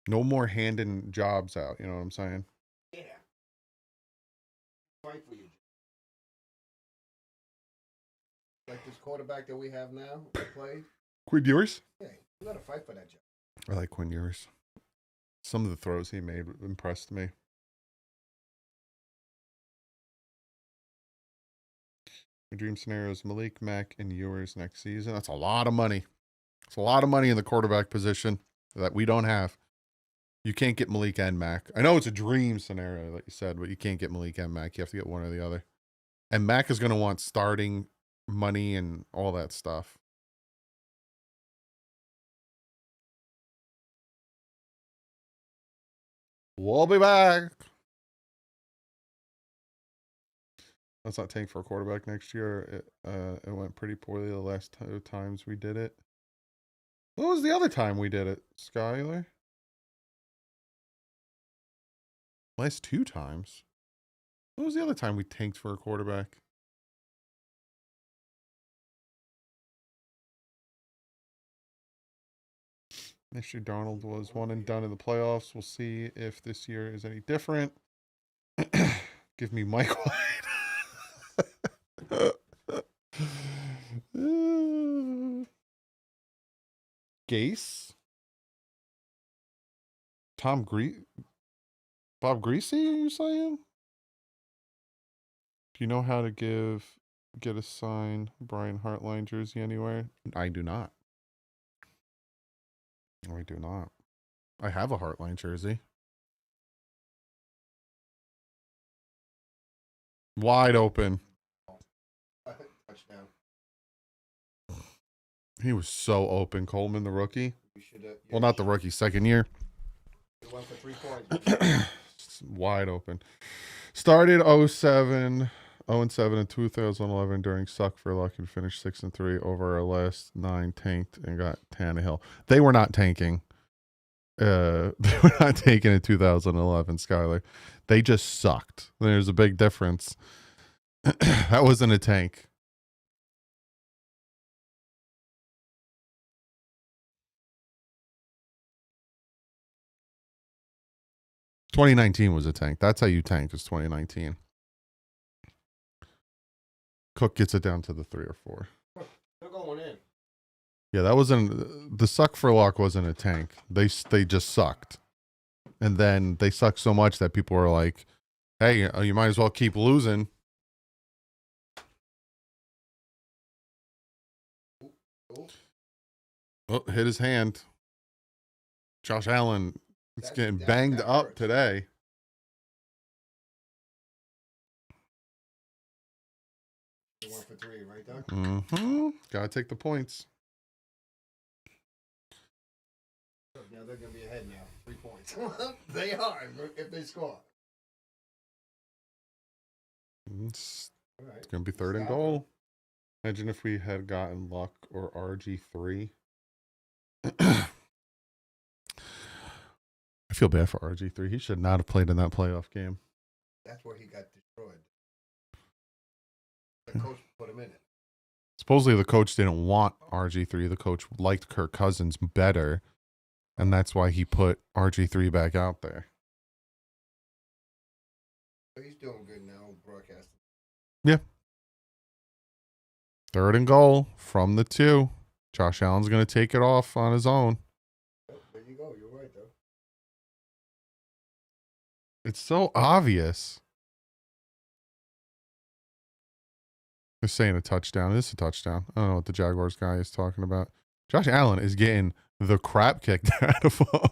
No more handing jobs out, you know what I'm saying? Yeah. Fight for you. Like this quarterback that we have now, that played. Quinn Ewers? Yeah, you gotta fight for that job. I like Quinn Ewers. Some of the throws he made impressed me. My dream scenario is Malik, Mack, and Ewers next season. That's a lot of money. It's a lot of money in the quarterback position that we don't have. You can't get Malik and Mack. I know it's a dream scenario, like you said, but you can't get Malik and Mack. You have to get one or the other. And Mack is going to want starting money and all that stuff. We'll be back. Let's not tank for a quarterback next year. It went pretty poorly the last two times we did it. What was the other time we did it, Skyler? Last two times. What was the other time we tanked for a quarterback? Next year, Darnold was one and done in the playoffs. We'll see if this year is any different. Give me Mike White. Gase? Bob Greasy, are you saying? Do you know how to get a signed Brian Hartline jersey anywhere? I do not. I do not. I have a Hartline jersey. Wide open. Touchdown. He was so open. Coleman, the rookie. Yeah, well, not the rookie, second year. He went for 3 points. Wide open. Started 0-7 in 2011 during Suck for Luck and finished 6-3 over our last 9. Tanked and got Tannehill. They were not tanking. They were not taking in 2011, Skyler. They just sucked. There's a big difference. That wasn't a tank. $2019 was a tank. That's how you tank, is 2019. Cook gets it down to the 3 or 4. They're going in. Yeah, that wasn't the Suck for Luck wasn't a tank. They just sucked. And then they sucked so much that people were like, Hey, you might as well keep losing. Oh, hit his hand. Josh Allen is getting banged that up hurts. today. They went for 3, right, Doug? Mm-hmm. Gotta take the points. Now they're going to be ahead now. 3 points. They are, if they score. It's All right. gonna be 3rd and Stop goal. Imagine if we had gotten Luck or RG3. I feel bad for RG3. He should not have played in that playoff game. That's where he got destroyed. The coach put him in it. Supposedly the coach didn't want RG3. The coach liked Kirk Cousins better, and that's why he put RG3 back out there. But he's doing good now, broadcasting. Yeah. 3rd and goal from the 2. Josh Allen's going to take it off on his own. Oh, there you go. You're right, though. It's so obvious. They're saying a touchdown. This is a touchdown. I don't know what the Jaguars guy is talking about. Josh Allen is getting the crap kicked out of him.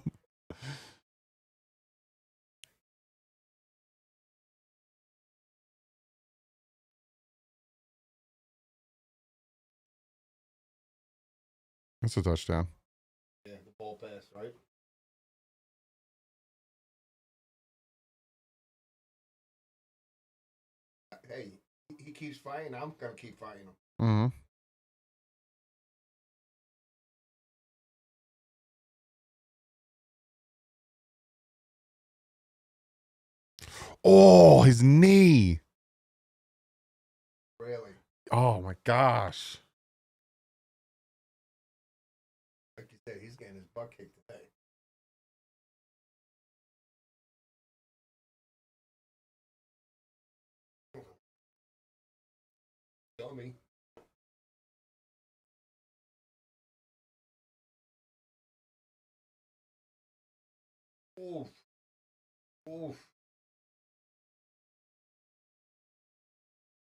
That's a touchdown. Yeah, the ball pass, right? Hey, he keeps fighting. I'm going to keep fighting him. Mm-hmm. Oh, his knee. Really. Oh, my gosh. Like you said, he's getting his butt kicked today. Dummy. Oof. Oof.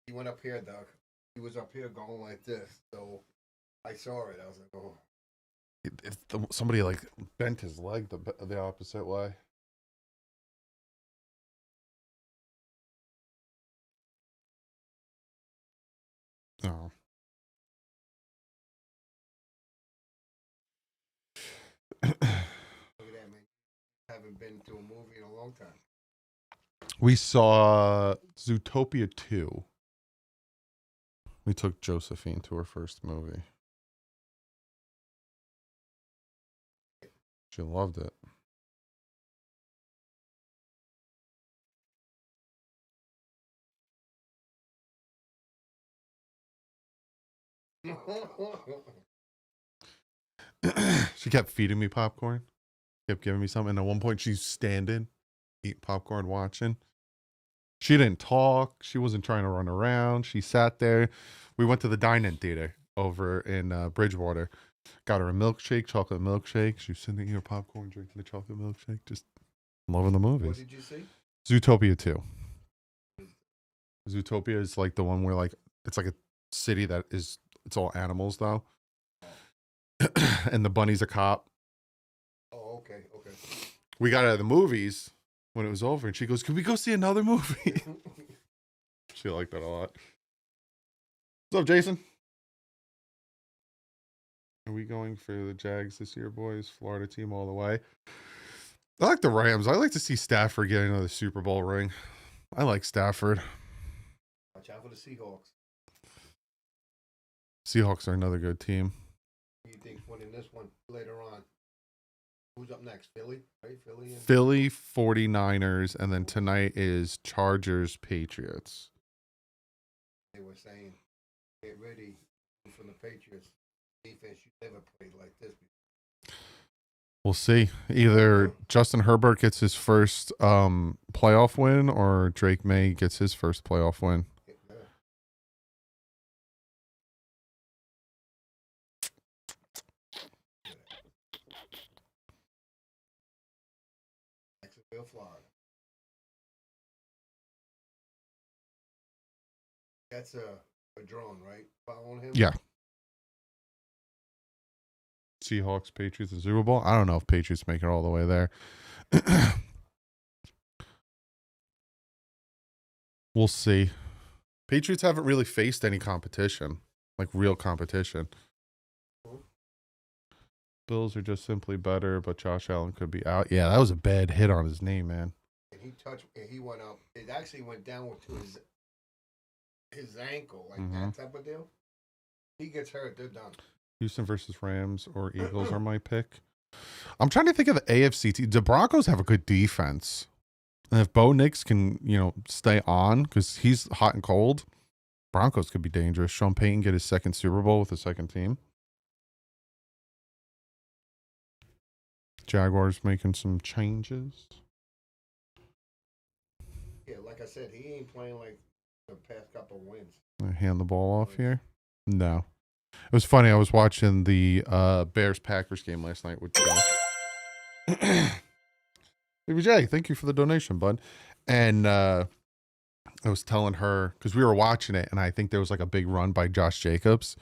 He went up here, Doug. He was up here going like this. So I saw it. I was like, oh. If somebody like bent his leg the opposite way. Oh. Look at that, man. Haven't been to a movie in a long time. We saw Zootopia 2. We took Josephine to her first movie. She loved it. She kept feeding me popcorn. Kept giving me something. And at one point, she's standing, eating popcorn, watching. She didn't talk. She wasn't trying to run around. She sat there. We went to the dine-in theater over in Bridgewater. Got her a milkshake, chocolate milkshake. She was sitting there eating her popcorn, drinking the chocolate milkshake. Just loving the movies. What did you see? Zootopia 2. Zootopia is like the one where like it's like a city that is it's all animals though. And the bunny's a cop. Oh, okay, okay. We got out of the movies when it was over and she goes, "Can we go see another movie?" She liked that a lot. What's up, Jason? Are we going for the Jags this year, boys? Florida team all the way. I like the Rams. I like to see Stafford get another Super Bowl ring. I like Stafford. Watch out for the Seahawks. Seahawks are another good team. Who do you think winning this one later on? Who's up next? Philly, right? Philly, 49ers, and then tonight is Chargers, Patriots. They were saying, get ready for the Patriots. Defense, you never played like this before. We'll see. Either Justin Herbert gets his first playoff win or Drake May gets his first playoff win. Yeah. Jacksonville, Florida. That's a drone, right? Following him? Yeah. Seahawks, Patriots, and Super Bowl. I don't know if Patriots make it all the way there. We'll see. Patriots haven't really faced any competition, like real competition. Bills are just simply better, but Josh Allen could be out. Yeah, that was a bad hit on his knee, man. And he went up. It actually went down to his ankle, like that type of deal. He gets hurt, they're done. Houston versus Rams or Eagles are my pick. I'm trying to think of the AFC team. The Broncos have a good defense. And if Bo Nix can, stay on because he's hot and cold, Broncos could be dangerous. Sean Payton get his second Super Bowl with the second team. Jaguars making some changes. Yeah, like I said, he ain't playing like the past couple of wins. I hand the ball off here. No. It was funny. I was watching the Bears-Packers game last night with Joe. Hey, Jay, thank you for the donation, bud. And I was telling her, because we were watching it, and I think there was like a big run by Josh Jacobs.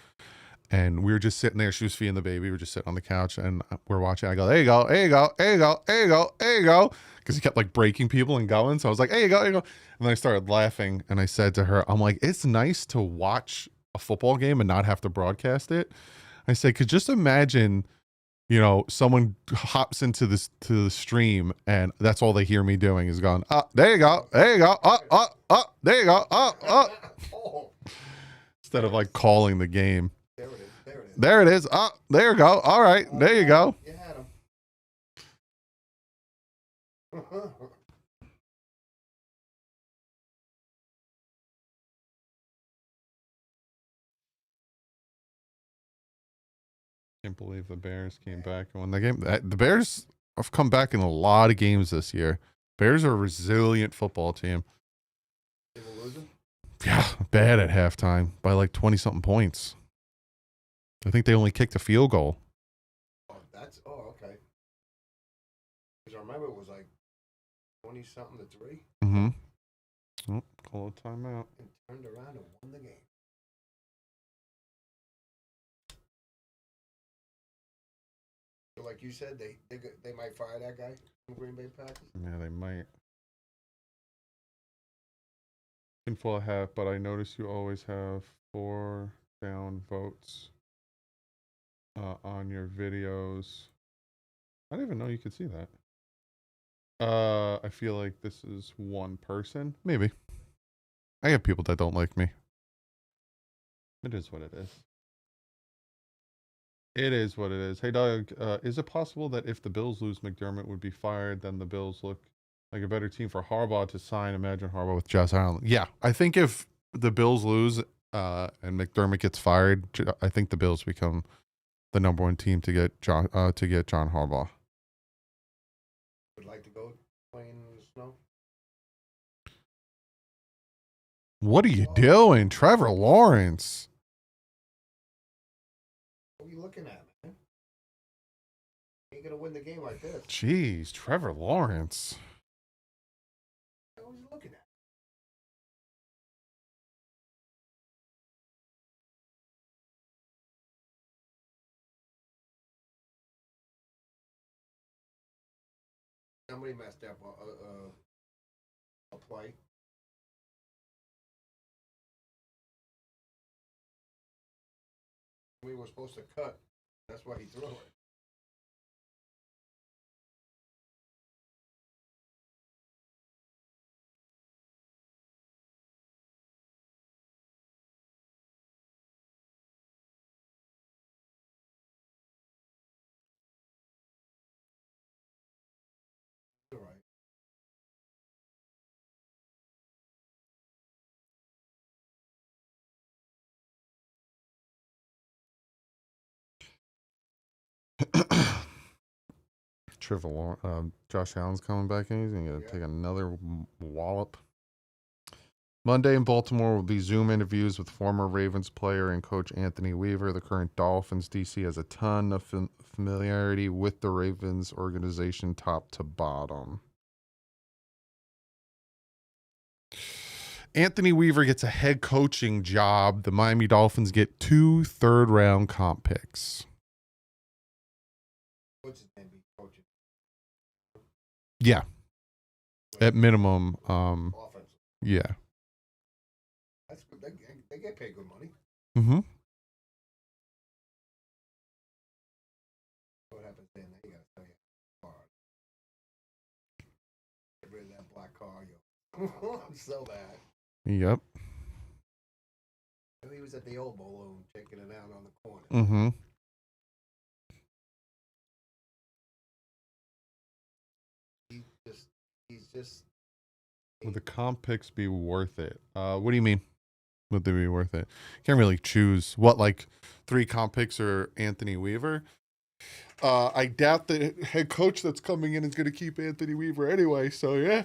And we were just sitting there. She was feeding the baby. We were just sitting on the couch, and we're watching. I go, there you go, there you go, there you go, there you go, there you go. Because he kept like breaking people and going. So I was like, there you go, there you go. And then I started laughing, and I said to her, I'm like, it's nice to watch a football game and not have to broadcast it. I said, could just imagine, someone hops into the stream and that's all they hear me doing is going, there you go, there you go, there you go, instead of like calling the game. There it is. There it is. There it is. There you go. All right, there you go. You had him. Can't believe the Bears came back and won the game. The Bears have come back in a lot of games this year. Bears are a resilient football team. They were losing? Yeah, bad at halftime by like 20-something points. I think they only kicked a field goal. Okay. Because I remember it was like 20-something to 3. Mm-hmm. Oh, call a timeout. And turned around and won the game. So like you said, they might fire that guy from Green Bay Packers. Yeah, they might. Info I have, but I notice you always have 4 down votes on your videos. I didn't even know you could see that. I feel like this is one person. Maybe. I have people that don't like me. It is what it is. It is what it is. Hey, Doug, is it possible that if the Bills lose, McDermott would be fired, then the Bills look like a better team for Harbaugh to sign? Imagine Harbaugh with Josh Allen. Yeah, I think if the Bills lose and McDermott gets fired, I think the Bills become the number 1 team to get John Harbaugh. Would like to go playing in the snow. What are you doing, Trevor Lawrence? What are you looking at, man? You ain't gonna win the game like this. Jeez, Trevor Lawrence. What are you looking at? Somebody messed up a play. We were supposed to cut. That's why he threw it. All right. Trevor Lawrence, Josh Allen's coming back in. He's going to take another wallop. Monday in Baltimore will be Zoom interviews with former Ravens player and coach Anthony Weaver. The current Dolphins DC has a ton of familiarity with the Ravens organization top to bottom. Anthony Weaver gets a head coaching job. The Miami Dolphins get 2 third-round comp picks. What's his name? Be coaching Yeah, at minimum. offense. Yeah. That's good. They get paid good money. Mm-hmm. What happens then? They gotta tell you. Get rid of that black car, yo. I'm so bad. Yep. He was at the elbow loan, checking it out on the corner. Mm-hmm. He's just. Would the comp picks be worth it? What do you mean? Would they be worth it? Can't really choose. What, like 3 comp picks or Anthony Weaver? I doubt the head coach that's coming in is going to keep Anthony Weaver anyway. So, yeah.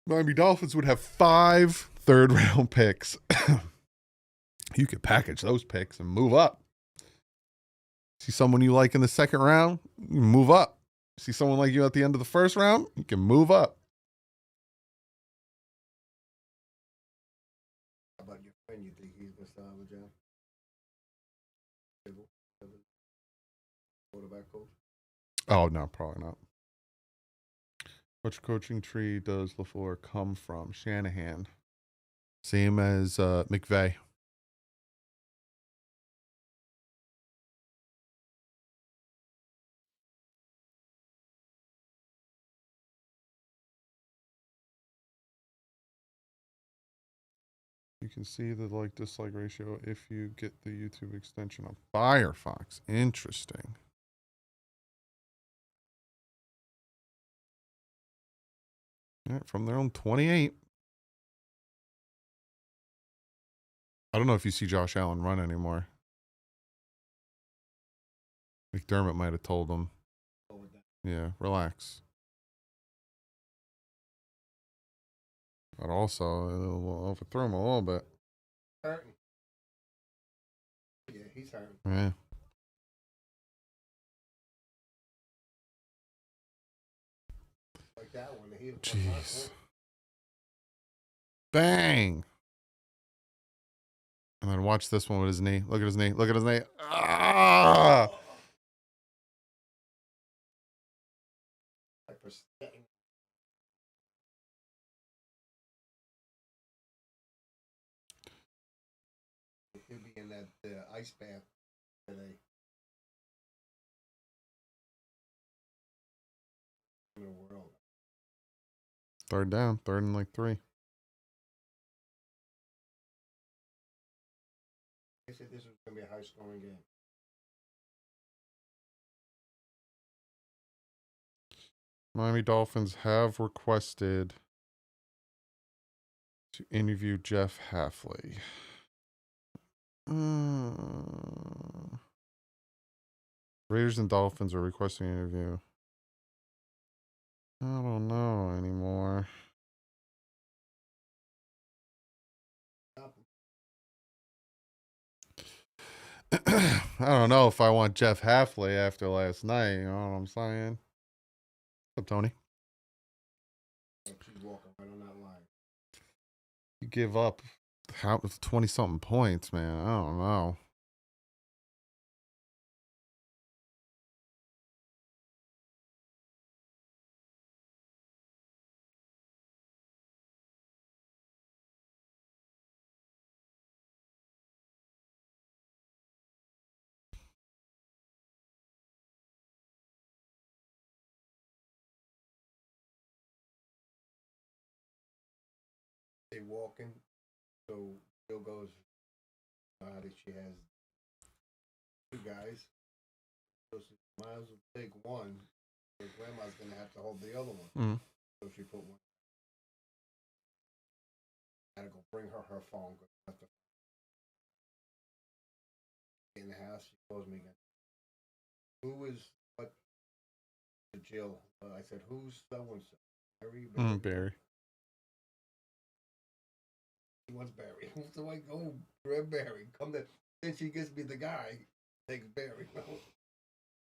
Miami Dolphins would have 5 third-round picks. You could package those picks and move up. See someone you like in the second round, you can move up. See someone like you at the end of the first round, you can move up. How about your friend? You think he's gonna start with John? Quarterback coach? Oh, no, probably not. Which coaching tree does LaFleur come from? Shanahan. Same as McVay. You can see the like-dislike ratio if you get the YouTube extension on Firefox. Interesting. Yeah, from their own 28. I don't know if you see Josh Allen run anymore. McDermott might have told him. Yeah, relax. But also, it'll overthrow him a little bit. Hurting. Yeah, he's hurting. Yeah. Like that one. Jeez. Bang. And then watch this one with his knee. Look at his knee. Look at his knee. Ah! He'll be in that ice bath today. In the world. Third down. 3rd and like 3. They said this was going to be a high-scoring game. Miami Dolphins have requested to interview Jeff Hafley. Raiders and Dolphins are requesting an interview. I don't know anymore. I don't know if I want Jeff Hafley after last night. You know what I'm saying? What's up, Tony? She's walking right on that line. You give up 20-something points, man. I don't know. They walking, so Bill goes. She has 2 guys. So she might as well take one. Her grandma's gonna have to hold the other one. Mm. So she put one. Gotta go bring her phone. In the house, she calls me again. Who is what? Jill. I said, who's so and so? Barry. Barry. He wants Barry. So I go grab Barry. Come to. Then she gives me the guy. Takes Barry.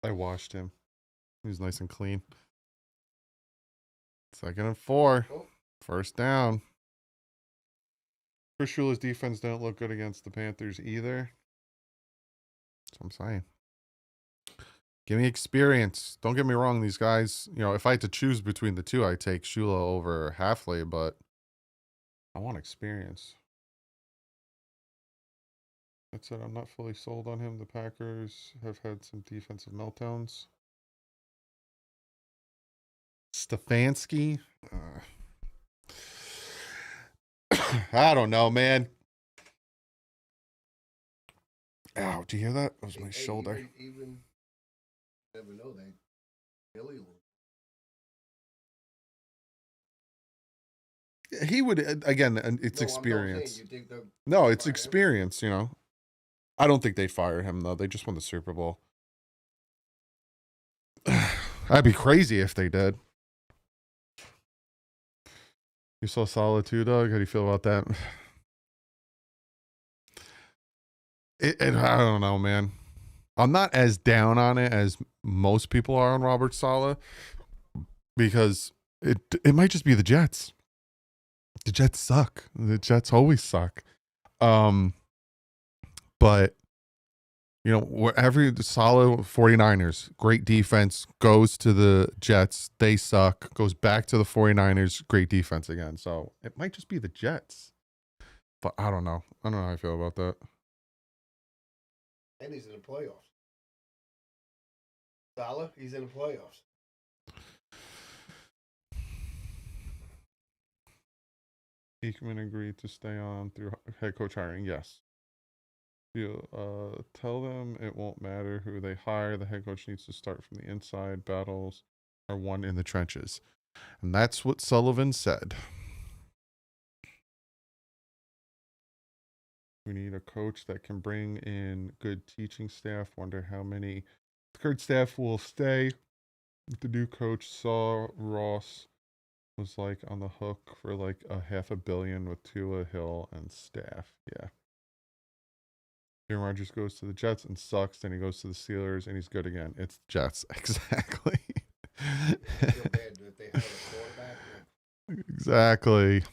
I washed him. He was nice and clean. 2nd and 4. Oh. First down. Chris Shula's defense didn't look good against the Panthers either. That's what I'm saying. Give me experience. Don't get me wrong, these guys, you know, if I had to choose between the two, I'd take Shula over Halfley, but I want experience. That said, I'm not fully sold on him. The Packers have had some defensive meltdowns. Stefanski? I don't know, man. Ow, do you hear that? That was my shoulder. Even never know that. Billy He would, again, it's experience. No, it's experience, you know. I don't think they'd fire him, though. They just won the Super Bowl. That'd be crazy if they did. You saw Solid too, Doug? How do you feel about that? I don't know, man. I'm not as down on it as most people are on Robert Saleh because it might just be the Jets. The Jets suck. The Jets always suck. But you know, wherever the solid 49ers, great defense, goes to the Jets, they suck, goes back to the 49ers, great defense again. So it might just be the Jets. But I don't know. I don't know how I feel about that. And he's in the playoffs. Saleh, he's in the playoffs. Aikman agreed to stay on through head coach hiring. Yes. You tell them it won't matter who they hire. The head coach needs to start from the inside. Battles are won in the trenches. And that's what Sullivan said. We need a coach that can bring in good teaching staff. Wonder how many current staff will stay. The new coach saw Ross was like on the hook for like $500 million with Tua, Hill, and staff. Yeah. Aaron Rodgers goes to the Jets and sucks. Then he goes to the Steelers and he's good again. It's Jets. Exactly. I feel bad that they have a quarterback. Exactly.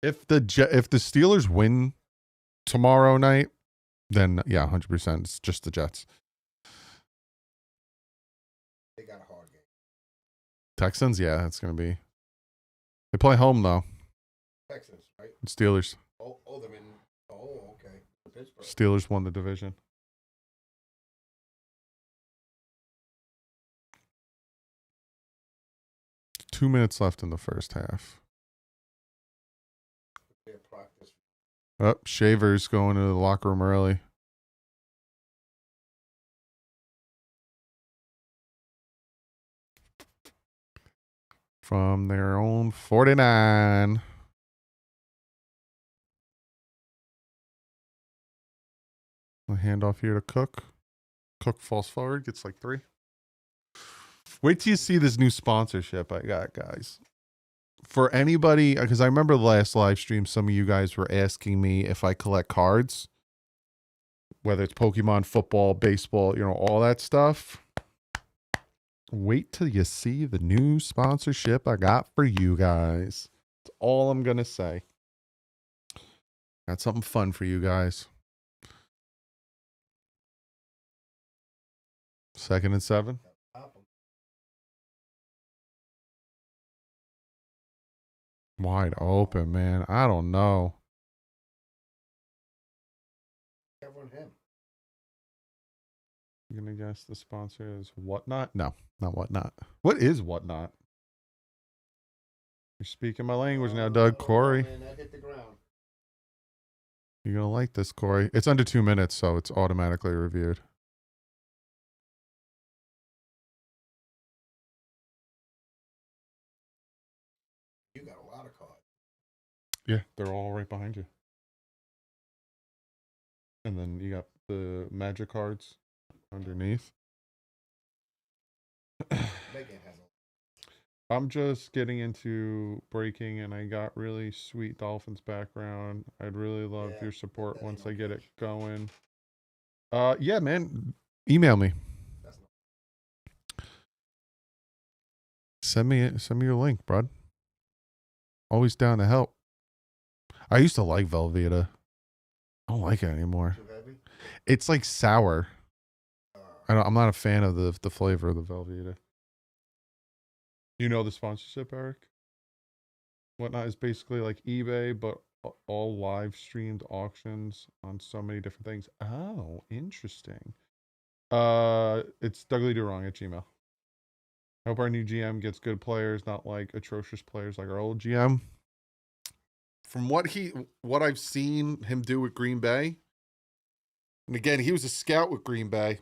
If the Steelers win tomorrow night, then yeah, 100%. It's just the Jets. They got a hard game. Texans, yeah, it's gonna be. They play home though. Texans, right? Steelers. Oh, they're in. Oh, okay. Pittsburgh. Steelers won the division. Two minutes left in the first half. Practice. Oh, Shaver's going to the locker room early. From their own 49. A handoff here to Cook. Cook falls forward, gets like 3. Wait till you see this new sponsorship I got, guys. For anybody, because I remember the last live stream, some of you guys were asking me if I collect cards, whether it's Pokemon, football, baseball, you know, all that stuff. Wait till you see the new sponsorship I got for you guys. That's all I'm going to say. Got something fun for you guys. 2nd and 7. Wide open, man. I don't know. Covering him. You gonna guess the sponsor is Whatnot? No, not Whatnot. What is Whatnot? You're speaking my language now, Doug. Corey. Man, that hit the ground. You're gonna like this, Corey. It's under 2 minutes, so it's automatically reviewed. You got a lot of cards. Yeah, they're all right behind you. And then you got the magic cards underneath. I'm just getting into breaking, and I got really sweet Dolphins background. I'd really love your support once I get it going. Yeah, man. Email me. Send me your link, bud. Always down to help. I used to like Velveeta. I don't like it anymore. Too heavy? It's like sour. I'm not a fan of the flavor of the Velveeta. You know the sponsorship, Eric? Whatnot is basically like eBay, but all live streamed auctions on so many different things. Oh, interesting. It's DouglieDoWrong at Gmail. I hope our new GM gets good players, not like atrocious players like our old GM. From what I've seen him do with Green Bay, and again, he was a scout with Green Bay.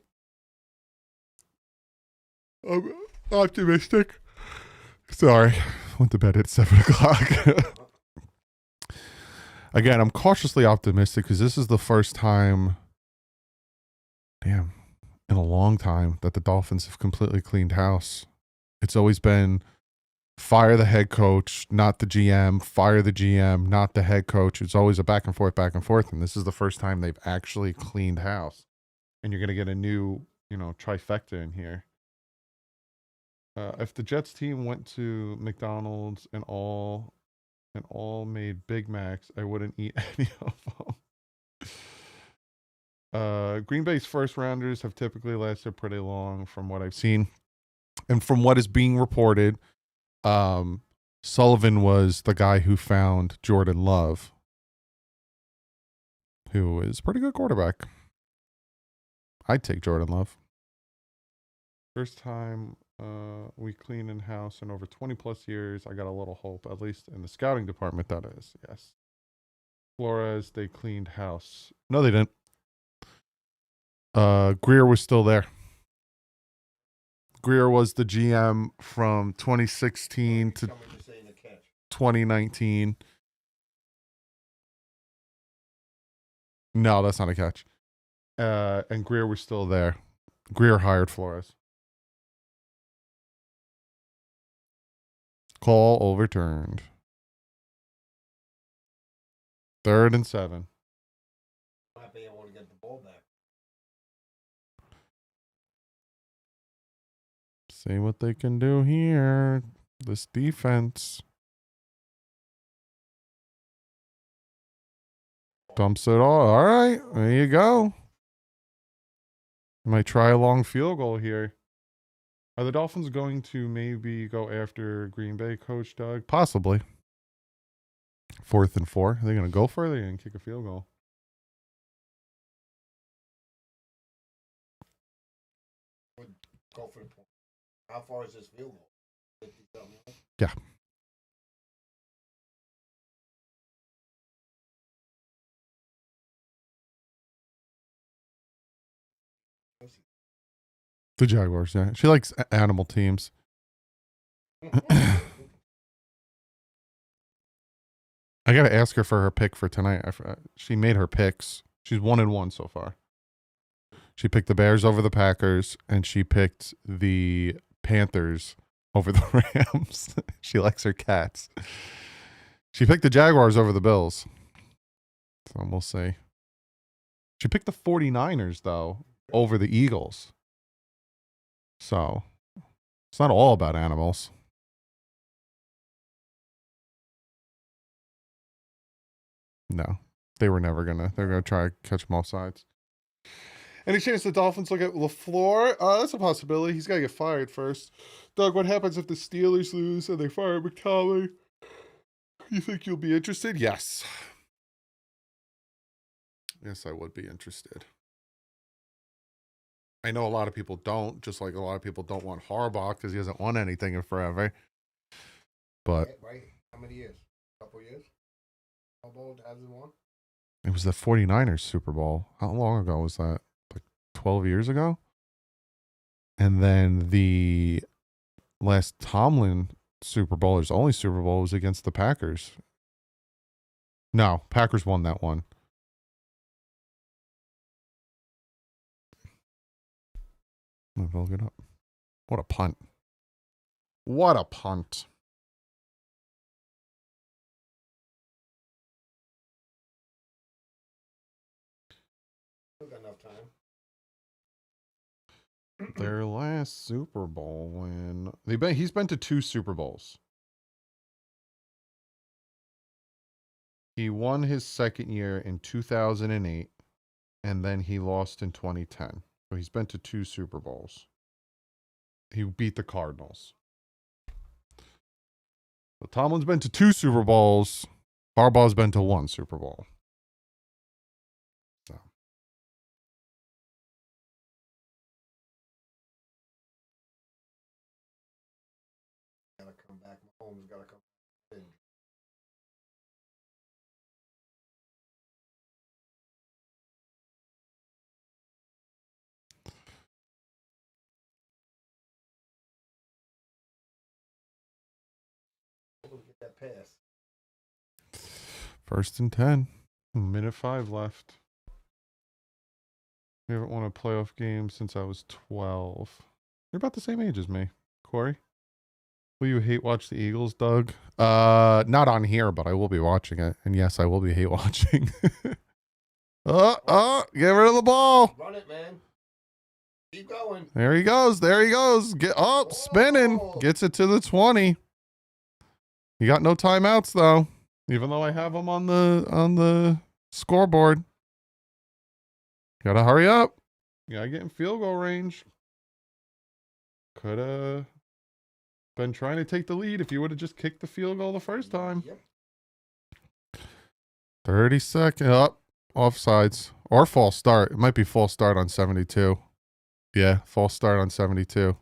I'm optimistic. Sorry, went to bed at 7:00. Again, I'm cautiously optimistic because this is the first time, in a long time, that the Dolphins have completely cleaned house. It's always been fire the head coach, not the GM, fire the GM, not the head coach. It's always a back and forth. And this is the first time they've actually cleaned house. And you're going to get a new, trifecta in here. If the Jets team went to McDonald's and all made Big Macs, I wouldn't eat any of them. Green Bay's first rounders have typically lasted pretty long from what I've seen. And from what is being reported, Sullivan was the guy who found Jordan Love, who is a pretty good quarterback. I'd take Jordan Love. First time we clean in house in over 20 plus years. I got a little hope, at least in the scouting department, that is. Yes. Flores, they cleaned house. No, they didn't. Greer was still there. Greer was the GM from 2016 to 2019. No, that's not a catch. And Greer was still there. Greer hired Flores. Call overturned. 3rd and 7. Might be able to get the ball back. See what they can do here. This defense. Dumps it all right, there you go. Might try a long field goal here. Are the Dolphins going to maybe go after Green Bay coach Doug? Possibly. 4th and 4. Are they going to go for it? Or are they going to kick a field goal? Go for the point. How far is this field goal? 50-something? Yeah. The Jaguars, yeah. She likes animal teams. I got to ask her for her pick for tonight. She made her picks. She's 1-1 so far. She picked the Bears over the Packers, and she picked the Panthers over the Rams. She likes her cats. She picked the Jaguars over the Bills. So we'll see. She picked the 49ers, though, over the Eagles. So it's not all about animals. No, they were never gonna. They're gonna try to catch them off sides. Any chance the Dolphins look at LaFleur? That's a possibility. He's got to get fired first. Doug, what happens if the Steelers lose and they fire McCauley? You think you'll be interested? Yes. Yes, I would be interested. I know a lot of people don't, just like a lot of people don't want Harbaugh because he hasn't won anything in forever. But right. How many years? A couple years? Harbaugh hasn't won? It was the 49ers Super Bowl. How long ago was that? Like 12 years ago? And then the last Tomlin Super Bowl, his only Super Bowl, was against the Packers. No, Packers won that one. Look it up. What a punt. What a punt. Still got enough time. Their last Super Bowl win. He's been to 2 Super Bowls. He won his second year in 2008, and then he lost in 2010. So he's been to 2 Super Bowls. He beat the Cardinals. So Tomlin's been to 2 Super Bowls. Harbaugh's been to 1 Super Bowl. So. Gotta come back. Mahomes gotta come in. Get that pass. 1st and 10. Minute 5 left. We haven't won a playoff game since I was 12. You're about the same age as me, Corey. Will you hate watch the Eagles, Doug? Not on here, but I will be watching it. And yes, I will be hate watching. Get rid of the ball. Run it, man. Keep going. There he goes. There he goes. Get up, spinning. Gets it to the 20. You got no timeouts though, even though I have them on the scoreboard. Gotta hurry up. You gotta get in field goal range. Could have been trying to take the lead if you would have just kicked the field goal the first time. Yep. 30 seconds. Up. Offsides. Or false start. It might be false start on 72. Yeah, false start on 72.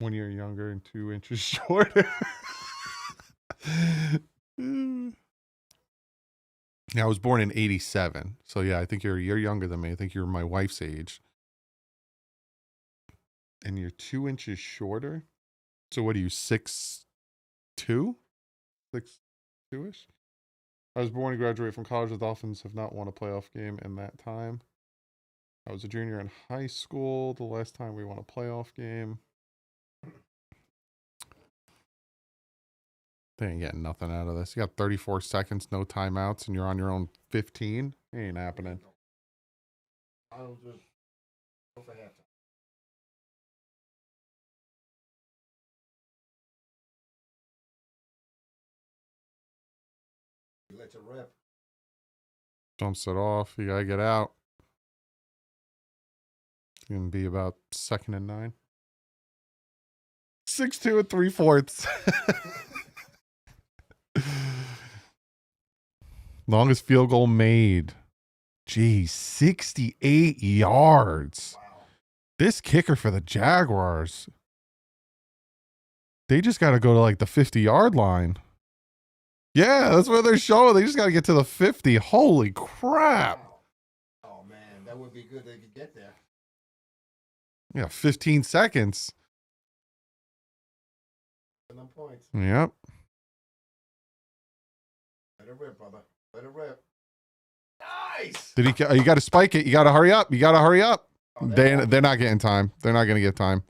1 year younger and 2 inches shorter. Yeah, I was born in 87. So yeah, I think you're younger than me. I think you're my wife's age. And you're 2 inches shorter. So what are you, 6'2"? 6'2"-ish? I was born and graduated from college. The Dolphins have not won a playoff game in that time. I was a junior in high school the last time we won a playoff game. They ain't getting nothing out of this. You got 34 seconds, no timeouts, and you're on your own 15. Ain't happening. I'll just go for halftime. Let it rip. Jumps it off. You gotta get out. It's gonna be about 2nd and 9. 6'2" and 3/4. Longest field goal made. Geez, 68 yards. Wow. This kicker for the Jaguars. They just got to go to like the 50-yard line. Yeah, that's what they're showing. They just got to get to the 50. Holy crap. Wow. Oh, man. That would be good if they could get there. Yeah, 15 seconds. And them points. Yep. Let it rip, brother. Let it rip. Nice. Did he? You got to spike it. You got to hurry up. You got to hurry up. Oh, They're not getting time. They're not going to get time.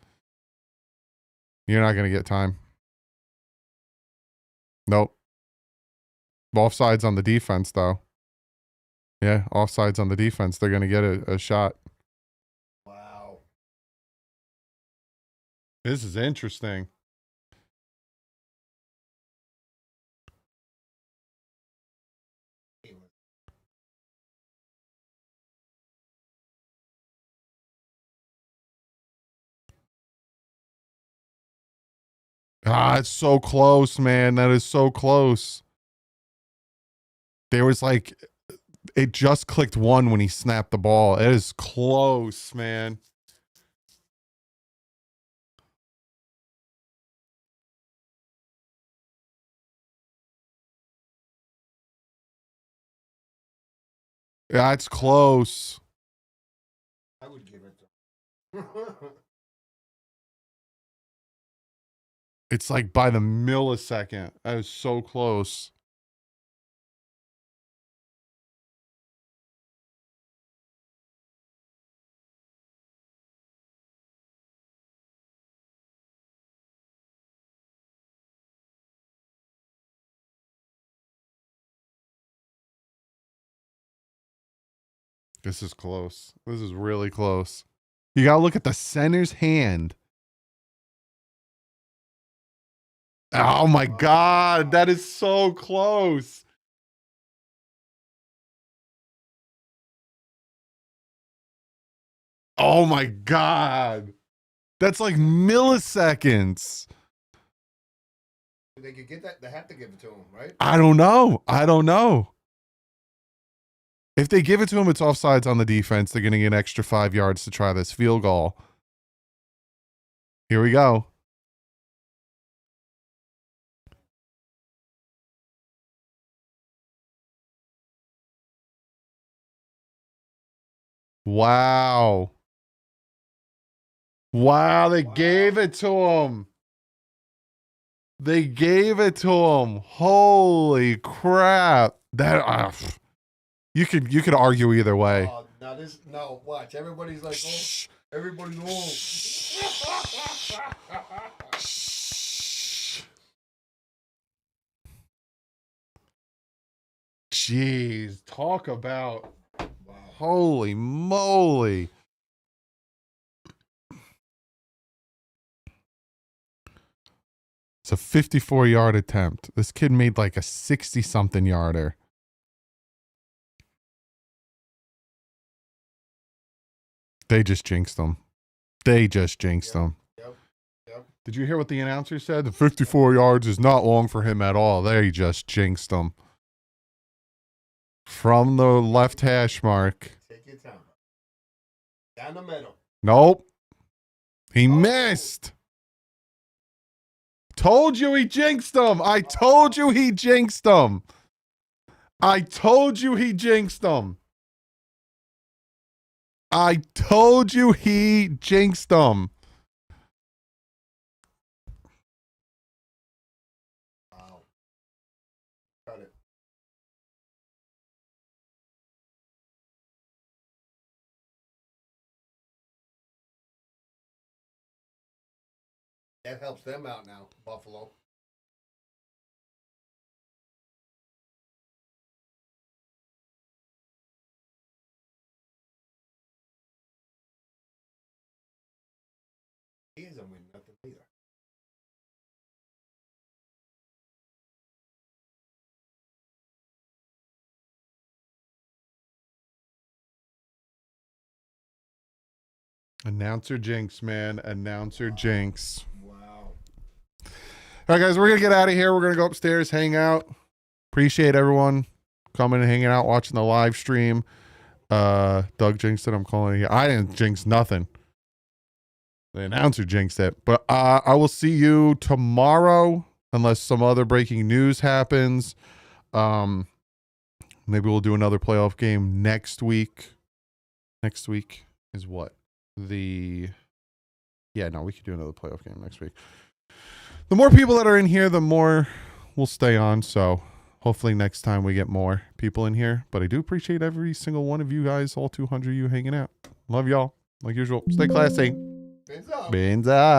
You're not going to get time. Nope. Offsides on the defense, though. Yeah, offsides on the defense. They're going to get a shot. Wow. This is interesting. Ah, it's so close, man. That is so close. There was like, it just clicked 1 when he snapped the ball. It is close, man. Yeah, it's close. I would give it to him. It's like by the millisecond. That is so close. This is close. This is really close. You got to look at the center's hand. Oh my God, that is so close. Oh my God. That's like milliseconds. They could get that. They have to give it to him, right? I don't know. If they give it to him, it's offsides on the defense. They're going to get an extra 5 yards to try this field goal. Here we go. Wow. Wow, they gave it to him. They gave it to him. Holy crap. That you could argue either way. No, watch. Everybody's like, oh, everybody's Jeez, talk about holy moly. It's a 54-yard attempt. This kid made like a 60-something yarder. They just jinxed him. Yep. Did you hear what the announcer said? The 54 yards is not long for him at all. They just jinxed him. From the left hash mark. Take your time. Down the middle. Nope. He missed. Told you he jinxed him. I told you he jinxed him. I told you he jinxed him. I told you he jinxed him. Wow. Cut it. That helps them out now, Buffalo. He doesn't win nothing either. Announcer jinx, man. Announcer jinx. Wow. All right, guys, we're going to get out of here. We're going to go upstairs, hang out. Appreciate everyone coming and hanging out, watching the live stream. Doug jinxed it. I'm calling it here. I didn't jinx nothing. The announcer jinxed it. But I will see you tomorrow unless some other breaking news happens. Maybe we'll do another playoff game next week. Next week is what? We could do another playoff game next week. The more people that are in here, the more we'll stay on. So hopefully next time we get more people in here. But I do appreciate every single one of you guys, all 200 of you hanging out. Love y'all. Like usual. Stay classy. Fins up. Fins up.